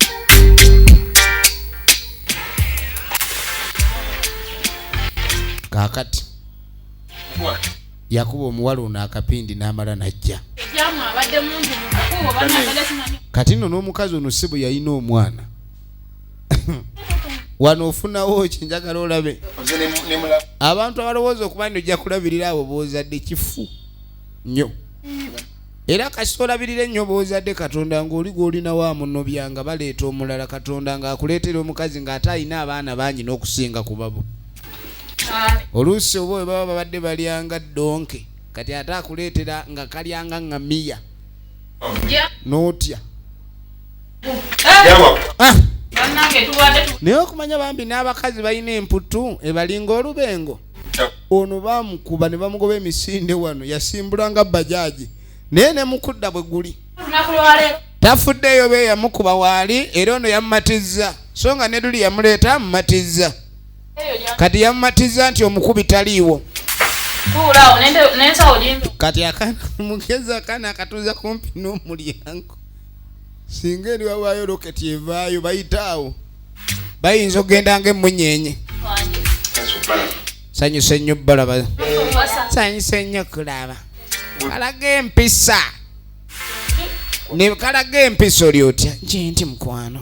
kakati yakuba omuwala ono akapindi n'amala najja kati nno n'omukazi ono si bwe yalina omwana wano ofunawo ki njagala olabe abantu abalowooza okuba nti ojja kulabirira abo boozadde kifu nnyo era kasita olabirira ennyo boozadde katonda ng'oli gw'olina wa munobya nga baleeta omulala katonda ng'akuleetera omukazi ng'ate alina abaana bangi n'okusinga ku babo oluusi oba bwe baba babadde balyanga ddonke kati ate akuleetera nga kalyanga ngamiya n'otya naye okumanya bambi n'abakazi balina emputu ebalinga olubengo ono bamukuba ne bamugoba emisinde wano yasimbulanga bajaaji naye ne mukudda bwe guli tafuddeyo be yamukuba waali era ono yamumatizza so nga ne luli yamuleeta amumatizza kati yamumatizza nti omukubi taliiwo kati akana mugezi akana akatuuza kumpi n'omulyango singa eri wawaayo loketi evaayo bayitaawo bayinza okugenda ng'emmunyenye sanyuse nnyo balaba sanyuse nnyo kulaba kalaga empisa ne kalaga empisa oli otya nti mukwano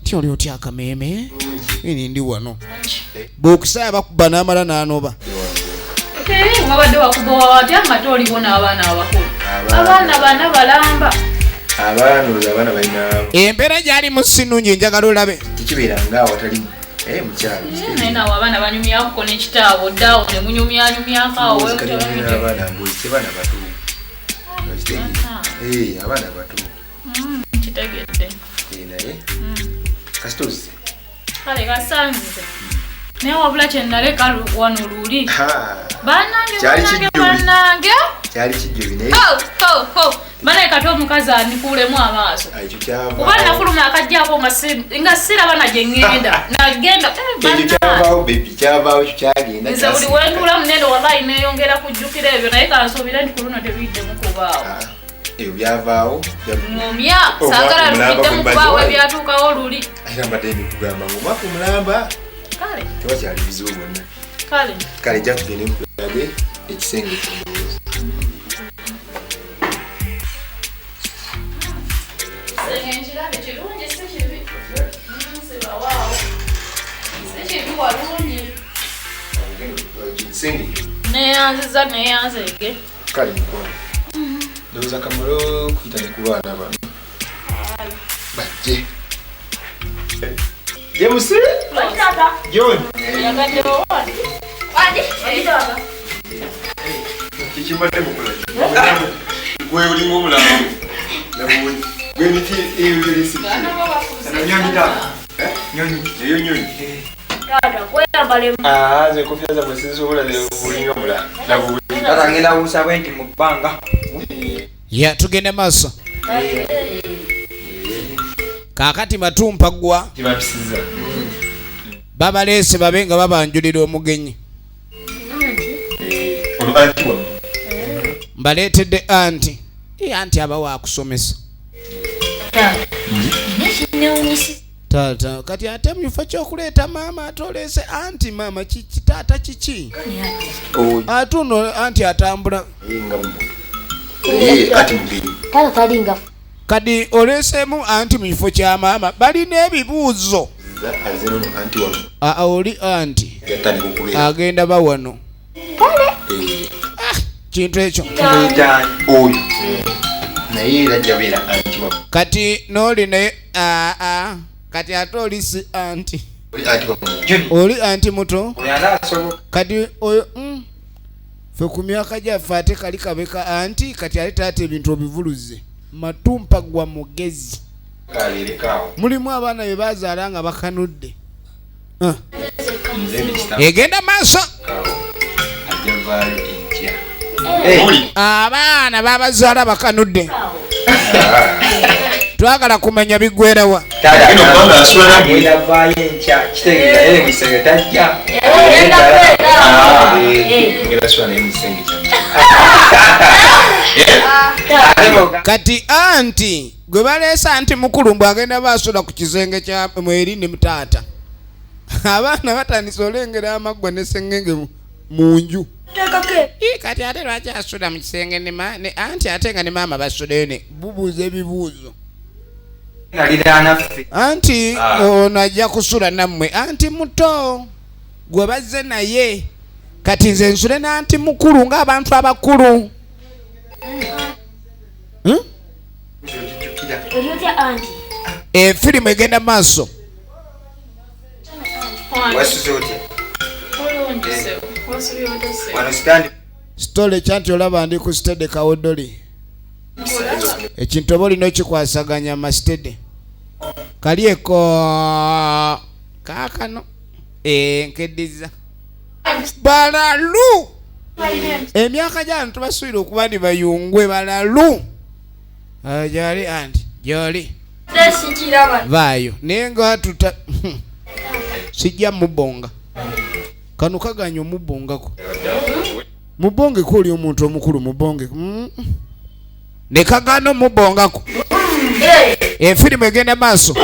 Tioli otya akameme. Ini ndi wano. Bokisa bakuba n'amala n'anoba. Mwabadde wakubowa watya matoli wona abaana abakulu. Abaana bana balamba. Abaana balina. Embeera gyali mu sinungi njagala olabe. Kibeera nga awatali mukyalo. Nena abaana banyumyako n'ekitaawo ddawo ne munyumyako awo wewe tebalina abaana mbuzi baana bato. Abaana bato. Kitegedde. Naye. Kasitozi. Kale kasanze. Naye wabula kye naleka wano luli. Bannange. Kyali kijjo bine. Bana kato omukazi anikuulemu amaaso. Kuba nafuluma akajjako nga siraba na gye ŋŋenda. Nagenda kyabaawo kyagenda. Nze buli wentuula munendo wallahi neeyongera kujjukira ebyo naye kansuubire nti ku luno tebiyiddemu kubaawo. Ebyo byavaawo. Ng'omya saagala lubiddemu kubaawo ebyatuukawo luli. Era mbadde ndikugamba ng'omwaka omulamba. Kale. Tewakyali bizibu bonna. Kale jja tugende nkulage ekisenge ky'endowooza. Neyanzege. Kale mukwano. Ndowooza kamalo kuyita ne ku baana bano. Bajje. James. John. Kikimbadde mukola. Gwe oli ng'omulamu. Gwe niti eyolisi. Nyonyi tata. Nyonyi. Eyo nyonyi. Tata kweyambale. Ze kofia za mwesizi obola bulinga mula. Tata ngenda busaba enti mu bbanga. Ya tugende maaso. Kaakati matumpa gwa. Kibapisiza. Babaleese babe nga babanjulira omugenyi. Anti wa. Mbaleetedde anti. Anti aba waakusomesa. Tata kati ate mufo ky'okuleeta maama atoleese anti maama kiki taata kiki. Atuno anti atambula. Ati mugenyi. Tata talinga. Kadi oleesemu anti mu kifo kya maama balina ebibuuzo. Anti wa. Oli anti. Agenda bawano. Kale. Kintu ekyo. Oyo. Naye era jabeera anti wa. Kati n'oli naye kati ate oli si anti. Anti wa. Oli anti muto. Kati oyo fe ku myaka gyaffe ate kali kabeka anti kati ate taata ebintu obivuluze. Matumpa gwa mugezi. Mulimu abaana be bazaala nga bakanudde. Egenda maaso. Abaana babazaala bakanudde. Twagala kumanya biggweerawa. Kati anti gwe baleesa anti mukulu mbw agenda baasula ku kisenge kya mweri ne mutaata. Abaana batandise olengera amaggwa ne sengenge mu nju. Kati ate lwaki asula mu kisenge ne anti ate nga ne maama basuleyo ne bubuuza ebibuuzo. Anti ono ajja kusula nammwe anti muto gwe bazze naye kati nze nsule n'anti mukulu ng'abantu abakulu. Firimu egenda maaso. Stole kyanti olaba ndi ku stede kawodoli. Ekintu oba olina okikwasaganya amastede. Kalieko kaakano nkeddiza. Balalu. Emyaka gyano tubasuubira okuba ndi bayungwe balalu. Gyali anti gyoli. Vaayo naye nga tuta sijja mubonga. Kano kaganya omubongako. Mubongeko oli omuntu omukulu mubonge. Ne kagano mubongako. Firimu egenda maaso.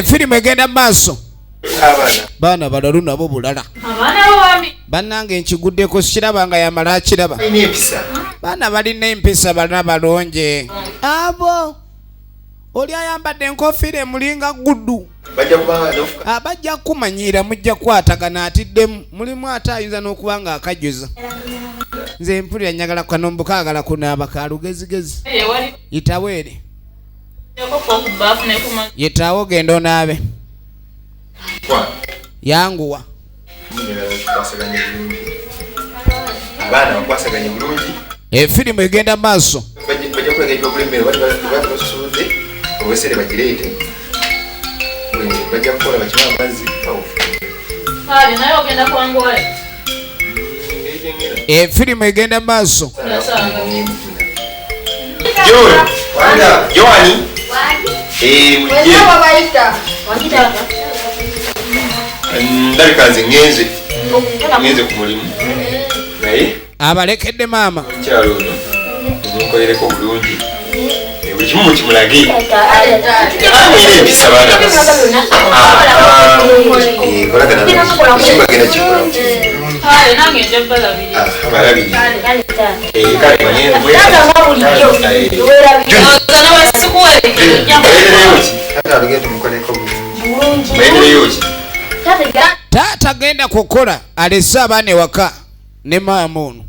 Firimu egenda maaso. Baana balalu nabo bulala. Bannange nkiguddeko sikiraba nga yamala akiraba. Baana balina empisa balina balonje. Abo oli ayambadde enkofiira emulinga guddu bajja kumanyira mujja kwatagana atiddemu mulimu ate ayinza n'okubanga akajuza nze mpulira nyagala kanombo kaagala kunaaba ka lugezigezi yitawo eri yitawo genda onaabe yanguwa efirimu egenda maaso efirimu egenda maaso ndabika nze ngenze ku mulimu naye abalekedde maama kyalo ono nkolereko bulungi buli kimu mukimulage taata genda kukola alese abaana ewaka ne maama ono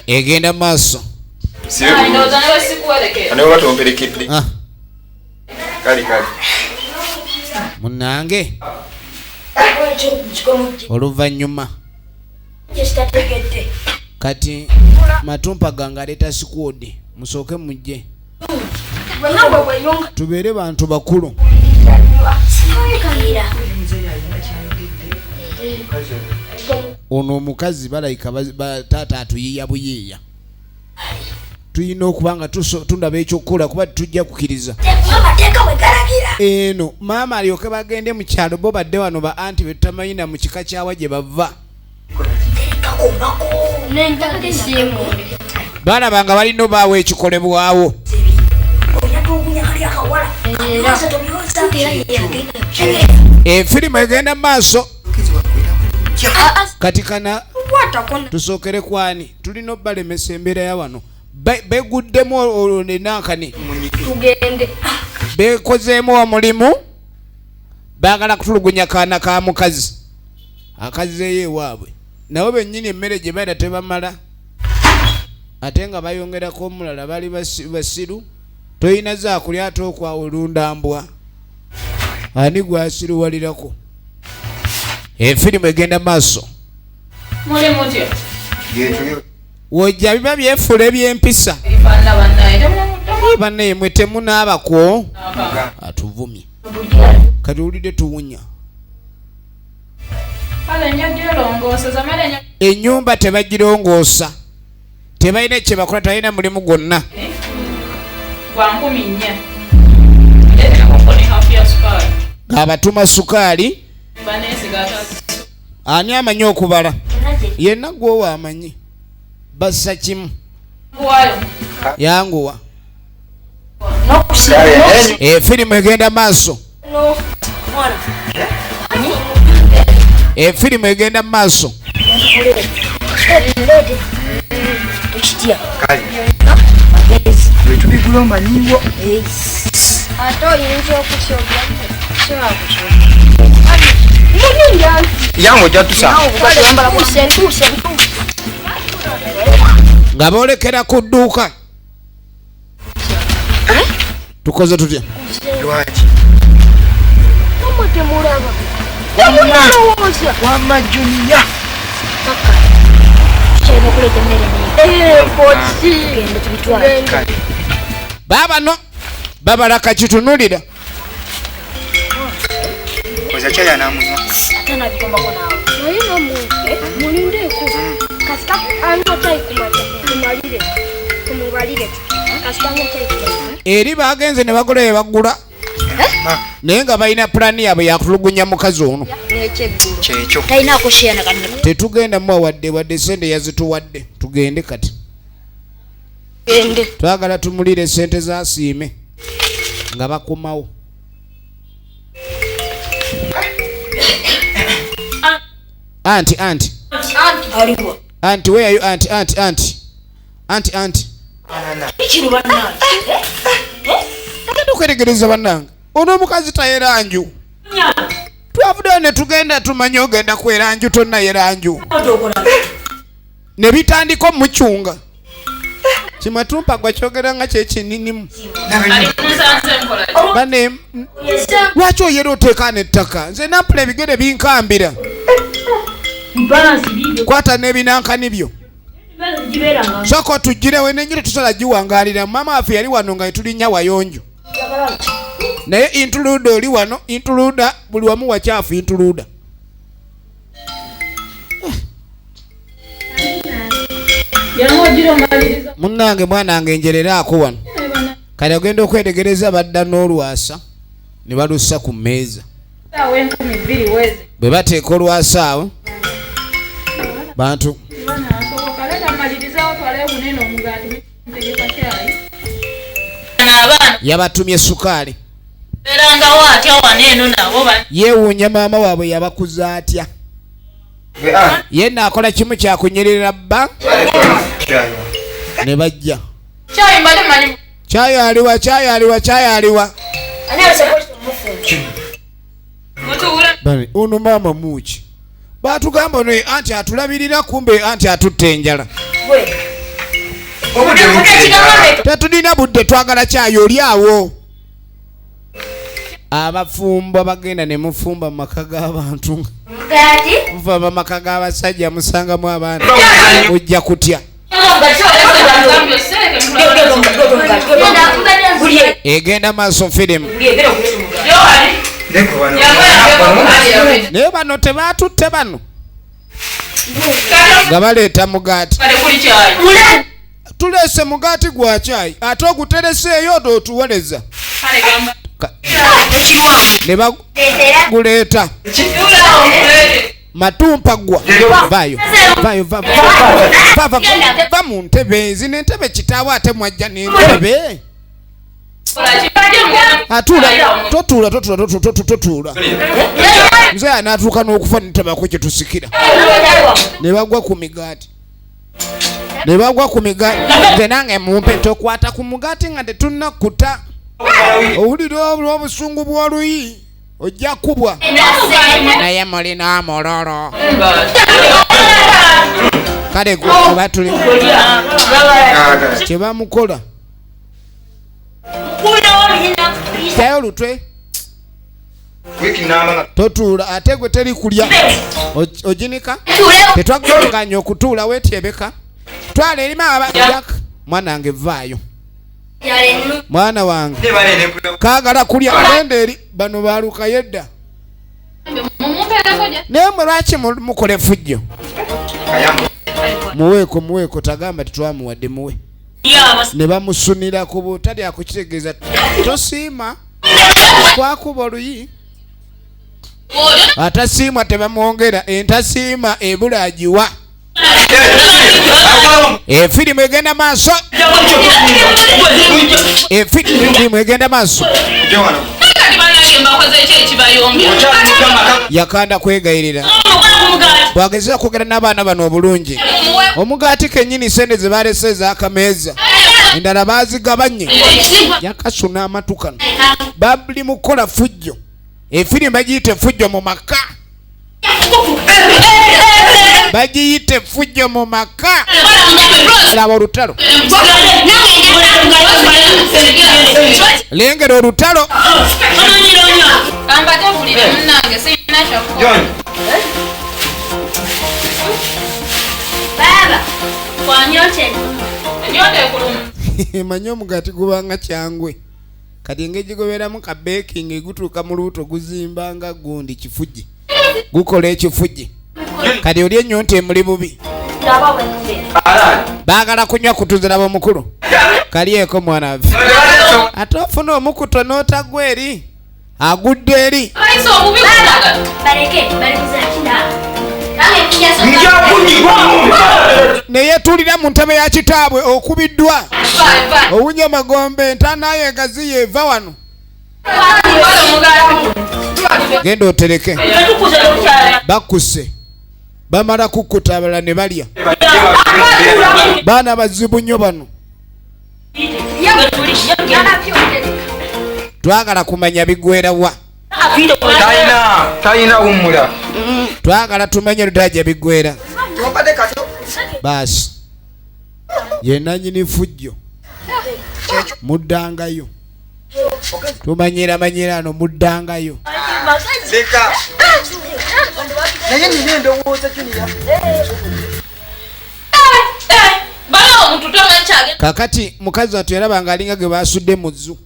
egenda maaso munange oluvannyuma kati matumpa gange aleeta sikuodi musooke mujje tubeere bantu bakulu ono omukazi balayika taata atuyiiya buyiiya tuyina okubanga tundaba ekyokukola kuba tujja kukiriza eno maama alyoke bagende mu kyalo bo badde wano ba anti betutamanyina mu kika kyawa gye bava balabanga balina obaawo ekikolebwawo efirimu egenda mu maaso kati kana tusookere kwani tulina obbalemesa embeera ya wano beguddemu olunenakani bekozeemu omulimu baagala kutulugunya kaana ka mukazi akazizeeyo ewaabwe nabo bennyini emmere gye baira tebamala ate nga bayongerako omulala bali basiru toyina zaakulya ate okwawulunda mbwa ani gwasiruwalirako efirimu egenda maaso wojja biba byefuula ebyempisa bannaye mwe temunaabako atuvumye kati owulidde tuwunya ennyumba tebagirongoosa tebalina kyebakola talina mulimu gwonna ng'abatuma sukaali ani amanyi okubala yenna gwowa amanyi bassa kimu yanguwa efirimu egenda maaso efirimu egenda maaso nga boolekera ku dduuka tukoze tutya babano babalaka kitunulira eri bagenze ne bakola bye bagula naye nga balina pulaani yaabwe yakutulugunya mukazi ono tetugenda muwawadde wadde sente yazituwadde tugende kati twagala tumulire sente zasiime nga bakomawo Auntie, where are you, auntie? Ichini bannange. Tukwetegereza bannange. Ono mukazi tayera nju. Twavuda ne tugenda tumanye ogenda kwera nju tonna yera nju. Ne bitandiko muchunga. Chimatumpa kwa chogera nga chekininimu. Bane lwaki oyera oteekana ettaka? Nze nampula ebigere binkambira. Kwata n'ebinankani byo. Soko tugirewe n'enjiri tusala giwangalira. Mama waffe yali wano nga tulinnya wayonjo. Naye intuluda oli wano, intuluda buli wamu wakyafu intuluda. Munnange mwanange enjereraako wano. Kale ogenda okwetegereza badda n'olwasa ne balussa ku mmeeza. Bwe bateeka olwasa awo bantu yabatumye sukaali. Yeewuunya maama waabwe yabakuza atya. Yenna akola kimu kyakunyerera bba ne bajja. Kyayaliwa. Ono maama muuki. Baatugamba no anti atulabirira kumbe anti atutte enjala. Tetulina budde twagala kyayi oli awo. Abafumbo bagenda ne mufumba mu maka g'abantu. Muva mu maka g'abasajja musangamu abaana. Ojja kutya. Egenda maaso firimu. Naye bano tebaatutte bano. Nga baleeta mugaati. Tuleese mugaati gwa kyayi ate ogutereseeyo otuwoleza. Ne baguleeta. Matumpa gwa. Vayo. Va mu ntebe. Zino entebe kitaawo ate mwajja n'entebe. Totuula. Mzee anaatuuka n'okufa nitebako kye tusikira. Ne bagwa ku migaati. Nze nange mumpe tokwata ku mugaati nga tetunnakuta. Owulira obusungu bw'oluyi ojja kubwa. Naye mulina amololo. Kale gwe batuli kye bamukola. Tayo lutwe. Totuula ate gwe teri kulya. Oginika? Tetwaganya okutuula weetyebeka. Twala eri maama mwanange vaayo. Mwana wange kaagala kulya genda eri bano baaluka yedda. Naye mwe lwaki mukola effujjo? Muweeko tagamba titwamuwadde muwe. Ne bamusunira ku butali akukitegeeza tosiima twakuba oluyi. Atasiima tebamwongera entasiima ebula agiwa. Efirimu egenda maaso. Yakanda kwegayirira. Bwagezeza kwogera n'abaana bano obulungi. Omugaati kennyini sente ze baalese ez'akameeza. Endala baazigabanye. Yakasuna amatukano. Babuli mukola fujjo. Efirimu bagiyite fujjo mu maka. Bagiyite fujjo mu maka. Laba olutalo. Lengera olutalo. Manyi omugaati gubanga kyangwe. Kati engeri gigoberamu ka baking gutuuka mu lubuto guzimbanga gundi kifuji. Gukola ekifuji. Kati oli ennyonta emuli bubi. Baagala kunywa kutuzira b'omukulu. Kaliyeko mwana waffe. Ate ofuna omukuto n'otagwa eri. Agudde eri. Neyetuulira mu ntebe ya kitaabwe okubiddwa. Owunya magombe entaana ye engazi yeeva wano. Genda otereke. Bakkuse. Bamala kukkuta abalala ne balya. Baana bazibu nnyo bano. Twagala kumanya bigwera wa. Tayina umula. Twagala tumanye lutajja bigwera. Basi. Ye nanyini fujjo. Muddangayo. Tumanyira ano muddangayo. Leka. Naye nine ndowooza Junior. Balo omuntu tomanchage. Kakati mukazi watu yarabanga alinga ge basudde mu zoo.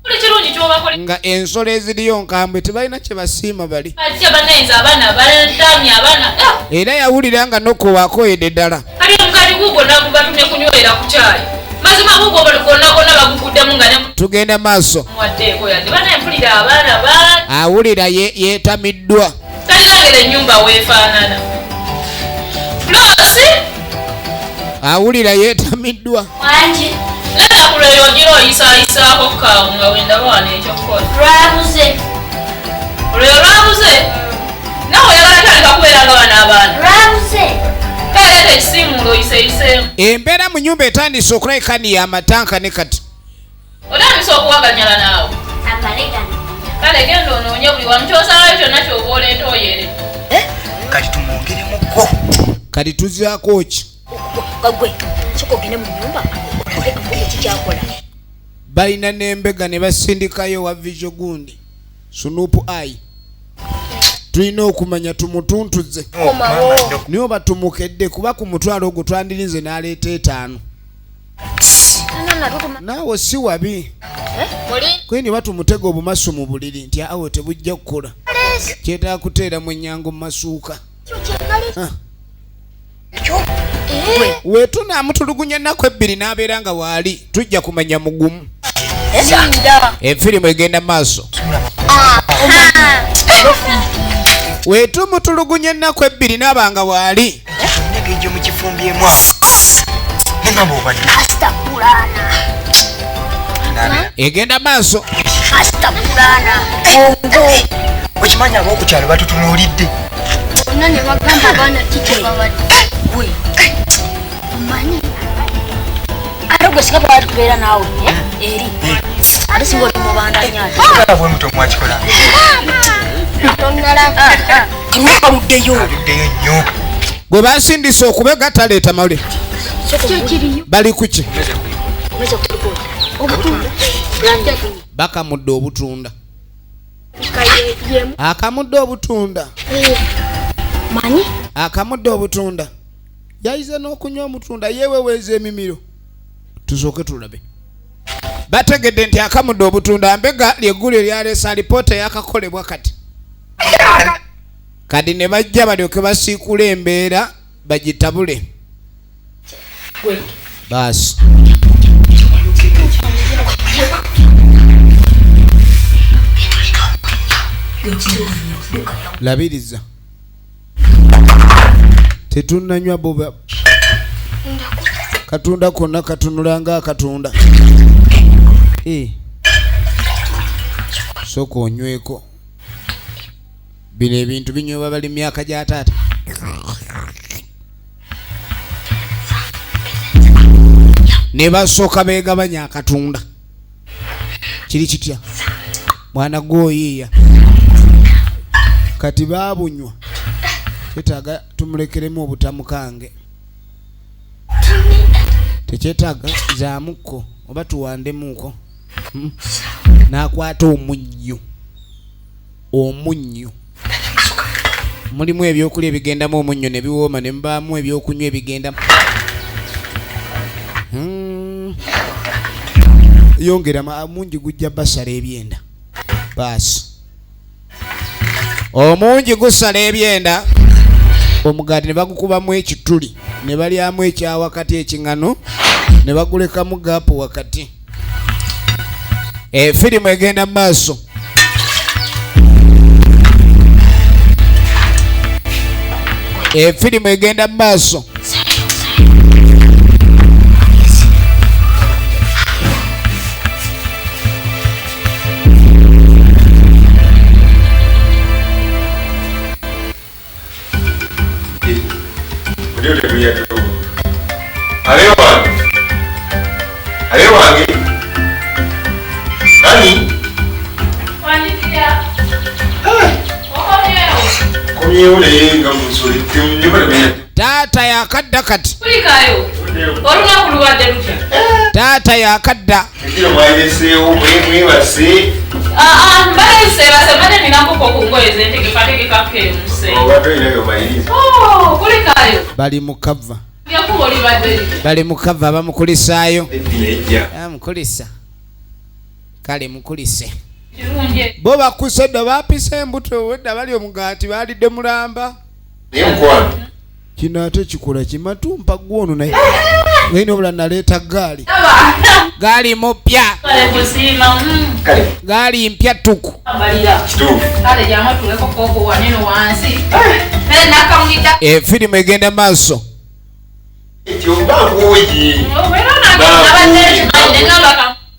Kuli kirungi kyobakole. Nga ensolo eziriyo nkambwe tebalina kye basiima bali. Ate banenza abaana batamya abaana. Era yawulira nga noko wakoyedde ddala. Kali omukali gugo nakubatumye kunywera ku caayi. Mazima gugo balikonakona baguguddemu nga ne tugenda maaso. mwaddeeko yadde bana empulira abaana ba. Awulira yeetamiddwa. Talirangera ennyumba weefaanana. Floosi. Awulira yeetamiddwa. Wangi. Leta kulero ojira oyisayisaako kaawo nga wenda bawana ekyokukola. Lwabuze. Olwo lwabuze. Nawe oyagala tandika kubeera nga bana abaana. Lwabuze. Kaleeta ekisimu ng'oyiseyiseemu. Embeera mu nnyumba etandise okulabika ni amatanka ne kati. Otandise okuwaganyala naawe. Kale genda onoonye buli wamu kyosalayo kyonna kyoba oleeta oyere. Kati tumwongeremukko. Kati tuzaako ki? Gagwe, chokogene mu nyumba. Ekikyakola. Balina n'embega ne basindikayo wa visual gundi. Sunupu ai. Tulina okumanya tumutuntuze. Niyo batumukedde kuba ku mutwalo ogwo twandirize n'aleeta 5. Naawe si wabi. Kweni batumutega obumasu mu buliri nti awo tebujja kukola. Kyetaaga kuteera mu nnyango mu masuuka. Wetu naamutulugunya ennaku 2 n'abeera nga waali tujja kumanya mugumu. Enfirimu egenda maaso. Wetu mutulugunya ennaku 2 n'abanga waali. Negejo mu kifumbyemu. Nengabobadde. Egenda maaso. Okimanya ab'okukyalo batutunuulidde. Nane bagamba abaana kiki babadde. Mani. Arogwe sikapa watu kubeera naawe. Eri. Ate singa oli mu bandanya. Kala bwe muto mwakikola. Aluddeyo nnyo. Gwe basindise okubega taleeta mawulire. Bali kuki? Bakamudde obutunda. Akamudde obutunda. Mani? Akamudde obutunda. Yayize n'okunywa omutunda yeeweweeza emimiro. Tusooke tulabe. Bategedde nti akamudde obutunda mbega lyeggulu eryaleesa alipoota eyakakolebwa kati. Kati ne bajja balyoke basiikula embeera bagitabule. Baasi. Labiriza. Tetunnanywa boba. Katunda konna katunula nga akatunda. Soko onyweko. Bino ebintu binywebwa bali myaka gya taata. Ne basooka beegabanya akatunda. Kiri kitya? Mwana gw'oyiiya. Kati baabunywa. Kyetaaga tumulekeremu obutamukange. Tekyetaaga zaamuko oba tuwandemuko. N'akwata omunnyo. Omunnyo. Mulimu ebyokulya ebigendamu omunnyo ne biwooma ne mubaamu ebyokunywa ebigendamu. Yongera mungi gujja basala ebyenda. Baasi. Omungi gusala ebyenda. Omugaati ne bagukubamu ekituli. Ne balyamu ekya wakati ekingano. Ne bagulekamu gaapu wakati. Firimu egenda maaso. Firimu egenda maaso. Aleo wange. Ani? Wanitia. Komyeole nga musole temnyobala. Taata yakadda kati. Kulikayo. Olunaku luwadde lutya. Taata yakadda. Ekiro mwayiseewo mwebase. Mbayise basemane ninakoko ku ngoye zentegekategeka kemuse. Obatoyinayo mayiriza. Kulikayo. Bali mukava. Yakuba olibadde. Bali mukava bamukulisaayo. Ejja. Amukulisa. Kale mukulise. Kirungi. Bo bakusedde baapisa embuto wedda bali omugaati balidde mulamba. Naye mukwano. Kino ate kikola kimatumpa gwono naye. Ngayina obula naleeta gaali. Gaali mupya. Kale kusima. Kale. Gaali mpya tuku. Abalira. Kituufu. Kale jama tuleko koko waneno wansi. Nakamulida. Firimu egenda maaso. Ekyo bankuwoyi.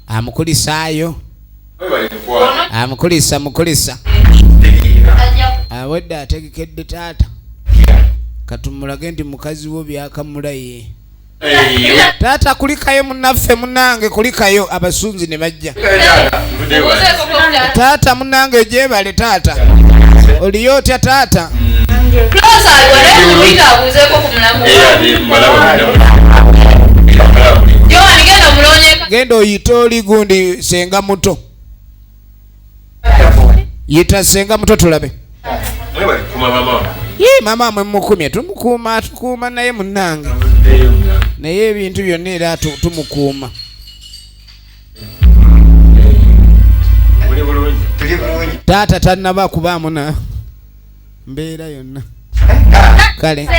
Amukulisaayo. Webale mukwano. Mukulisa. Awedde ategekedde taata. Katumulage nti mukazi wo byakamulaye. Taata kulikayo munnaffe munnange kulikayo abasunzi ne bajja. Taata munnange gyebale taata. Oliyo otya taata? Genda oyite oli gundi senga muto. Yita senga muto tulabe. Webale kuma mama. Mama mwe mukumye tumukuuma naye munnange. Naye ebintu byonna era tumukuuma. Taata tannaba kubaamu na mbeera yonna. Kale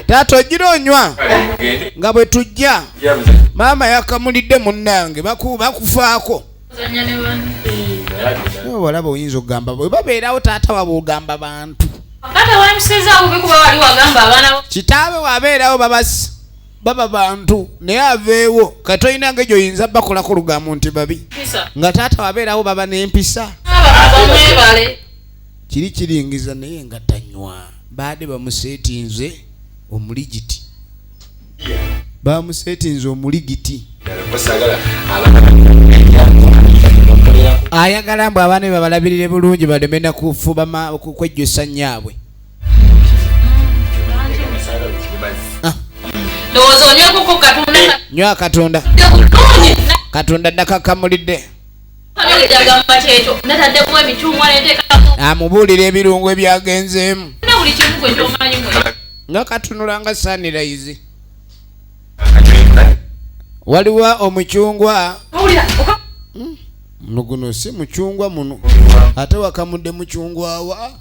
taata ogira onywa nga bwe tujja maama yakamulidde munnange bakufaako. Walaba oyinza okugamba bwe babeerawo taata waba ogamba bantu. Kitaabe wabeerawo baba bantu naye aveewo kati oyina ng'egyo oyinza bakolako lugambo nti babi nga taata wabeerawo baba n'empisa. Kiri kiringiza naye nga tanywa. Baade bamuseetinze omuligiti. Ayagala mbu abaana be babalabirire bulungi baleme na kufuba kwejjusa nyaabwe. Nywa Katonda. Katonda nakakamulidde. Amubuulira ebirungu ebyagenzeemu. Nga katunula nga sunrise. Waliwo omucungwa. Muno guno si mucungwa muno. Ate wakamudde mucungwa wa.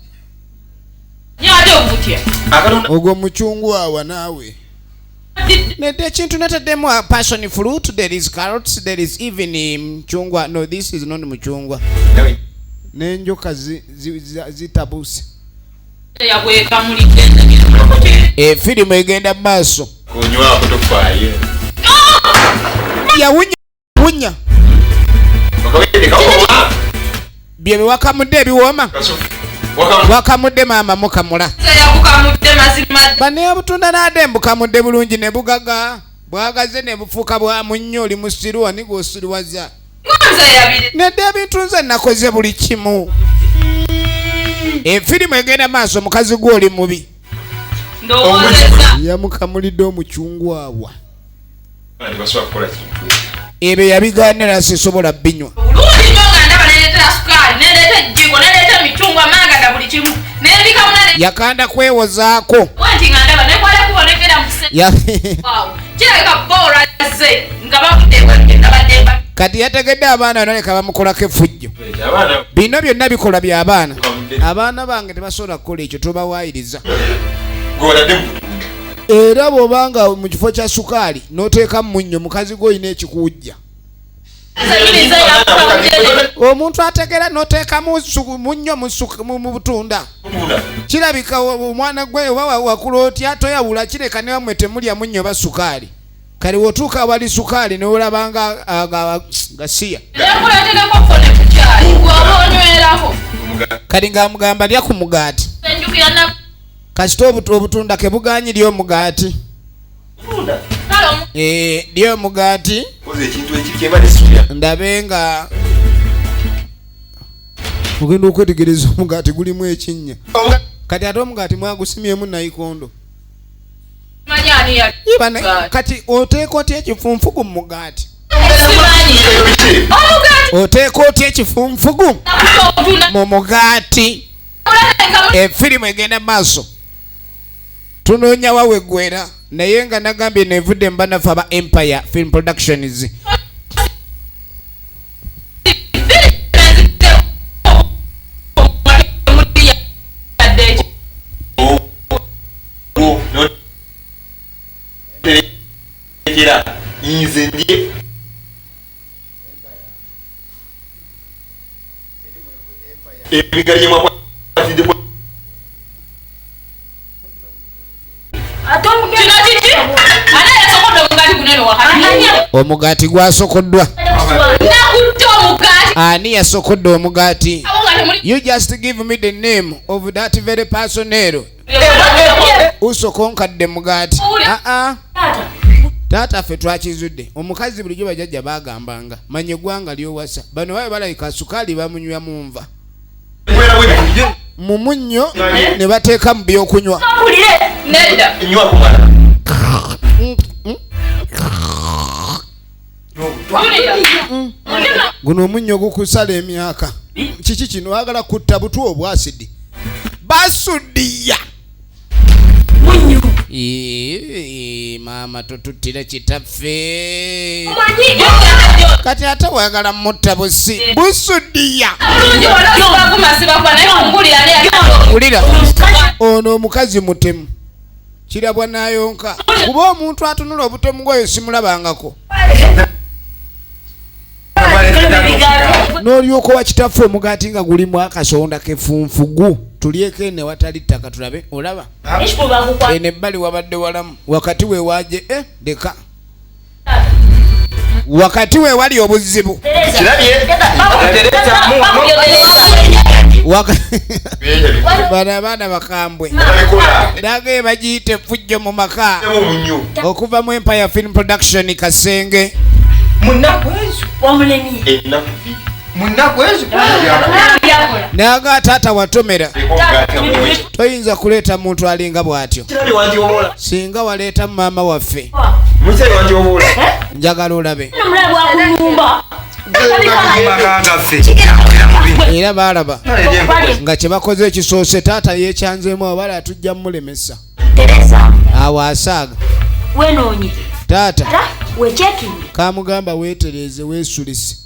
Ogwo mucungwa wa naawe. Nede chintu nataddemu a passion fruit, there is carrots, there is even mchungwa. No, this is not mchungwa. N'enjoka zitabuse. Firimu egenda maaso. Kunywa kutofaayo. Wunya. Bye wakamudde ebiwooma. Wakamudde maama mukamula. Bane obutunda n'adembu kamudde bulungi ne bugaga. Bwagaze ne bufuuka bwa munnyo oli musiru wani gw'osiriwaza. Nedde ebintu nze nakoze buli kimu. Firimu egenda maaso mukazi gw'oli mubi. Yamukamulidde omucungwawa. Ebyo yabigaanira sisobola binywa. Yakanda kwewozaako. Kati yategedde abaana naleka bamukolako effujjo. Bino byonna bikola by'abaana. Abaana bange tebasobola kukola ekyo tobawaayiriza. Era bw'obanga mu kifo kya sukaali n'oteeka munnyo mukazi gw'olina ekikuwujja. Omuntu ategera n'oteeka munnyo mu butunda. Kirabika omwana gwe oba wakula otya toyawula kireka ne wamwe temulya munnyo oba sukaali. Kale wotuuka wali sukaali n'olabanga gasiya. Kali ng'amugamba lya ku mugaati. Kasita obutunda ke buganyirya omugaati. Lya omugaati. koze ekintu ekikyemba nesubira ndabenga ogenda okwetegereza omugaati gulimu ekinnya kati ate omugaati mwagusimyemu nayikondo kati oteeka otya ekifunfugu mu mugaati oteeka otya ekifunfugu mu mugaati efirimu egenda maaso tunoonya waweggwera naye nga nagambye nevudde mbanafe aba Empire Film Productions nze ndiye ebigalyemu akwatidde omugaati gwasokoddwa ani yasokodde omugaati you just give me the name of that very personnel usokonkadde mugaati taata ffe twakizudde omukazi bulijjo bajjajja bagambanga manye gwanga lyowasa bano babe balayika sukaali bamunywa munva mu munnyo ne bateeka mu byokunywa guno omunnyo gukusala emyaka kiki kino wagala kutta butwa obwasidi basudiya maama totuttira kitaffe kati ate wagala mutta busi busudiya ulira ono omukazi mutemu kirabwa nayonka kuba omuntu atunula obutemu bwayo simulabangako n'olyoka wa kitaffe omugaati nga gulimu akasonda kefunfugu tulyeko ene watali ttaka tulabe olaba ene ebbali wabadde walamu wakati we waje deka wakati we wali obuzibu bana abaana bakambwe nage bagiyite effujjo mu maka okuva mu Empire Film Production Kasenge naga taata watomera toyinza kuleeta muntu alinga bw'atyo singa waleeta maama waffe njagala olabe era balaba nga kyebakoze ekisoose taata yekyanzeemu abala atujja mulemesa awo asaaga taata kamugamba weetereze weesulise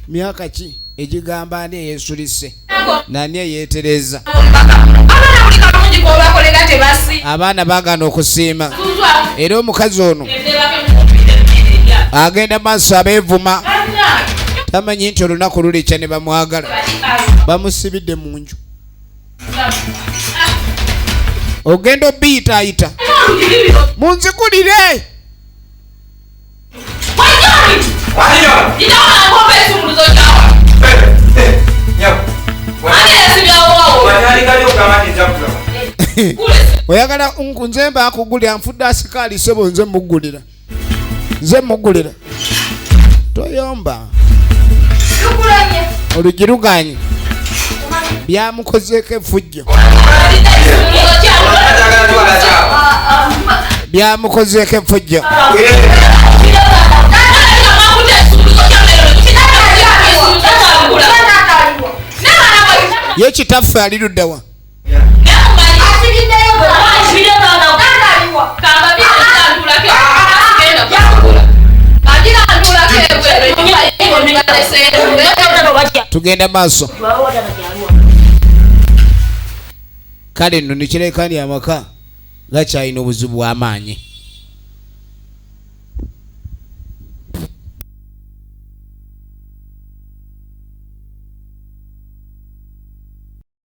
myaka ki egigamba ani eyeesulise nani eyeetereza abaana bagana okusiima era omukazi ono agenda maaso abeevuma tamanyi nti olunaku lulikya ne bamwagala bamusibidde mu nju ogenda obiyitaayita munzikulire oyagala nze mba akugulira nfudde asikaali sebo nze mugulira toyomba olugiruganye byamukozeeko effujjo byamukozeeko effujjo ye kitaffe ali luddawa tugenda maaso kale nno nikireka ndi amaka gakyalina obuzibu bw'amaanyi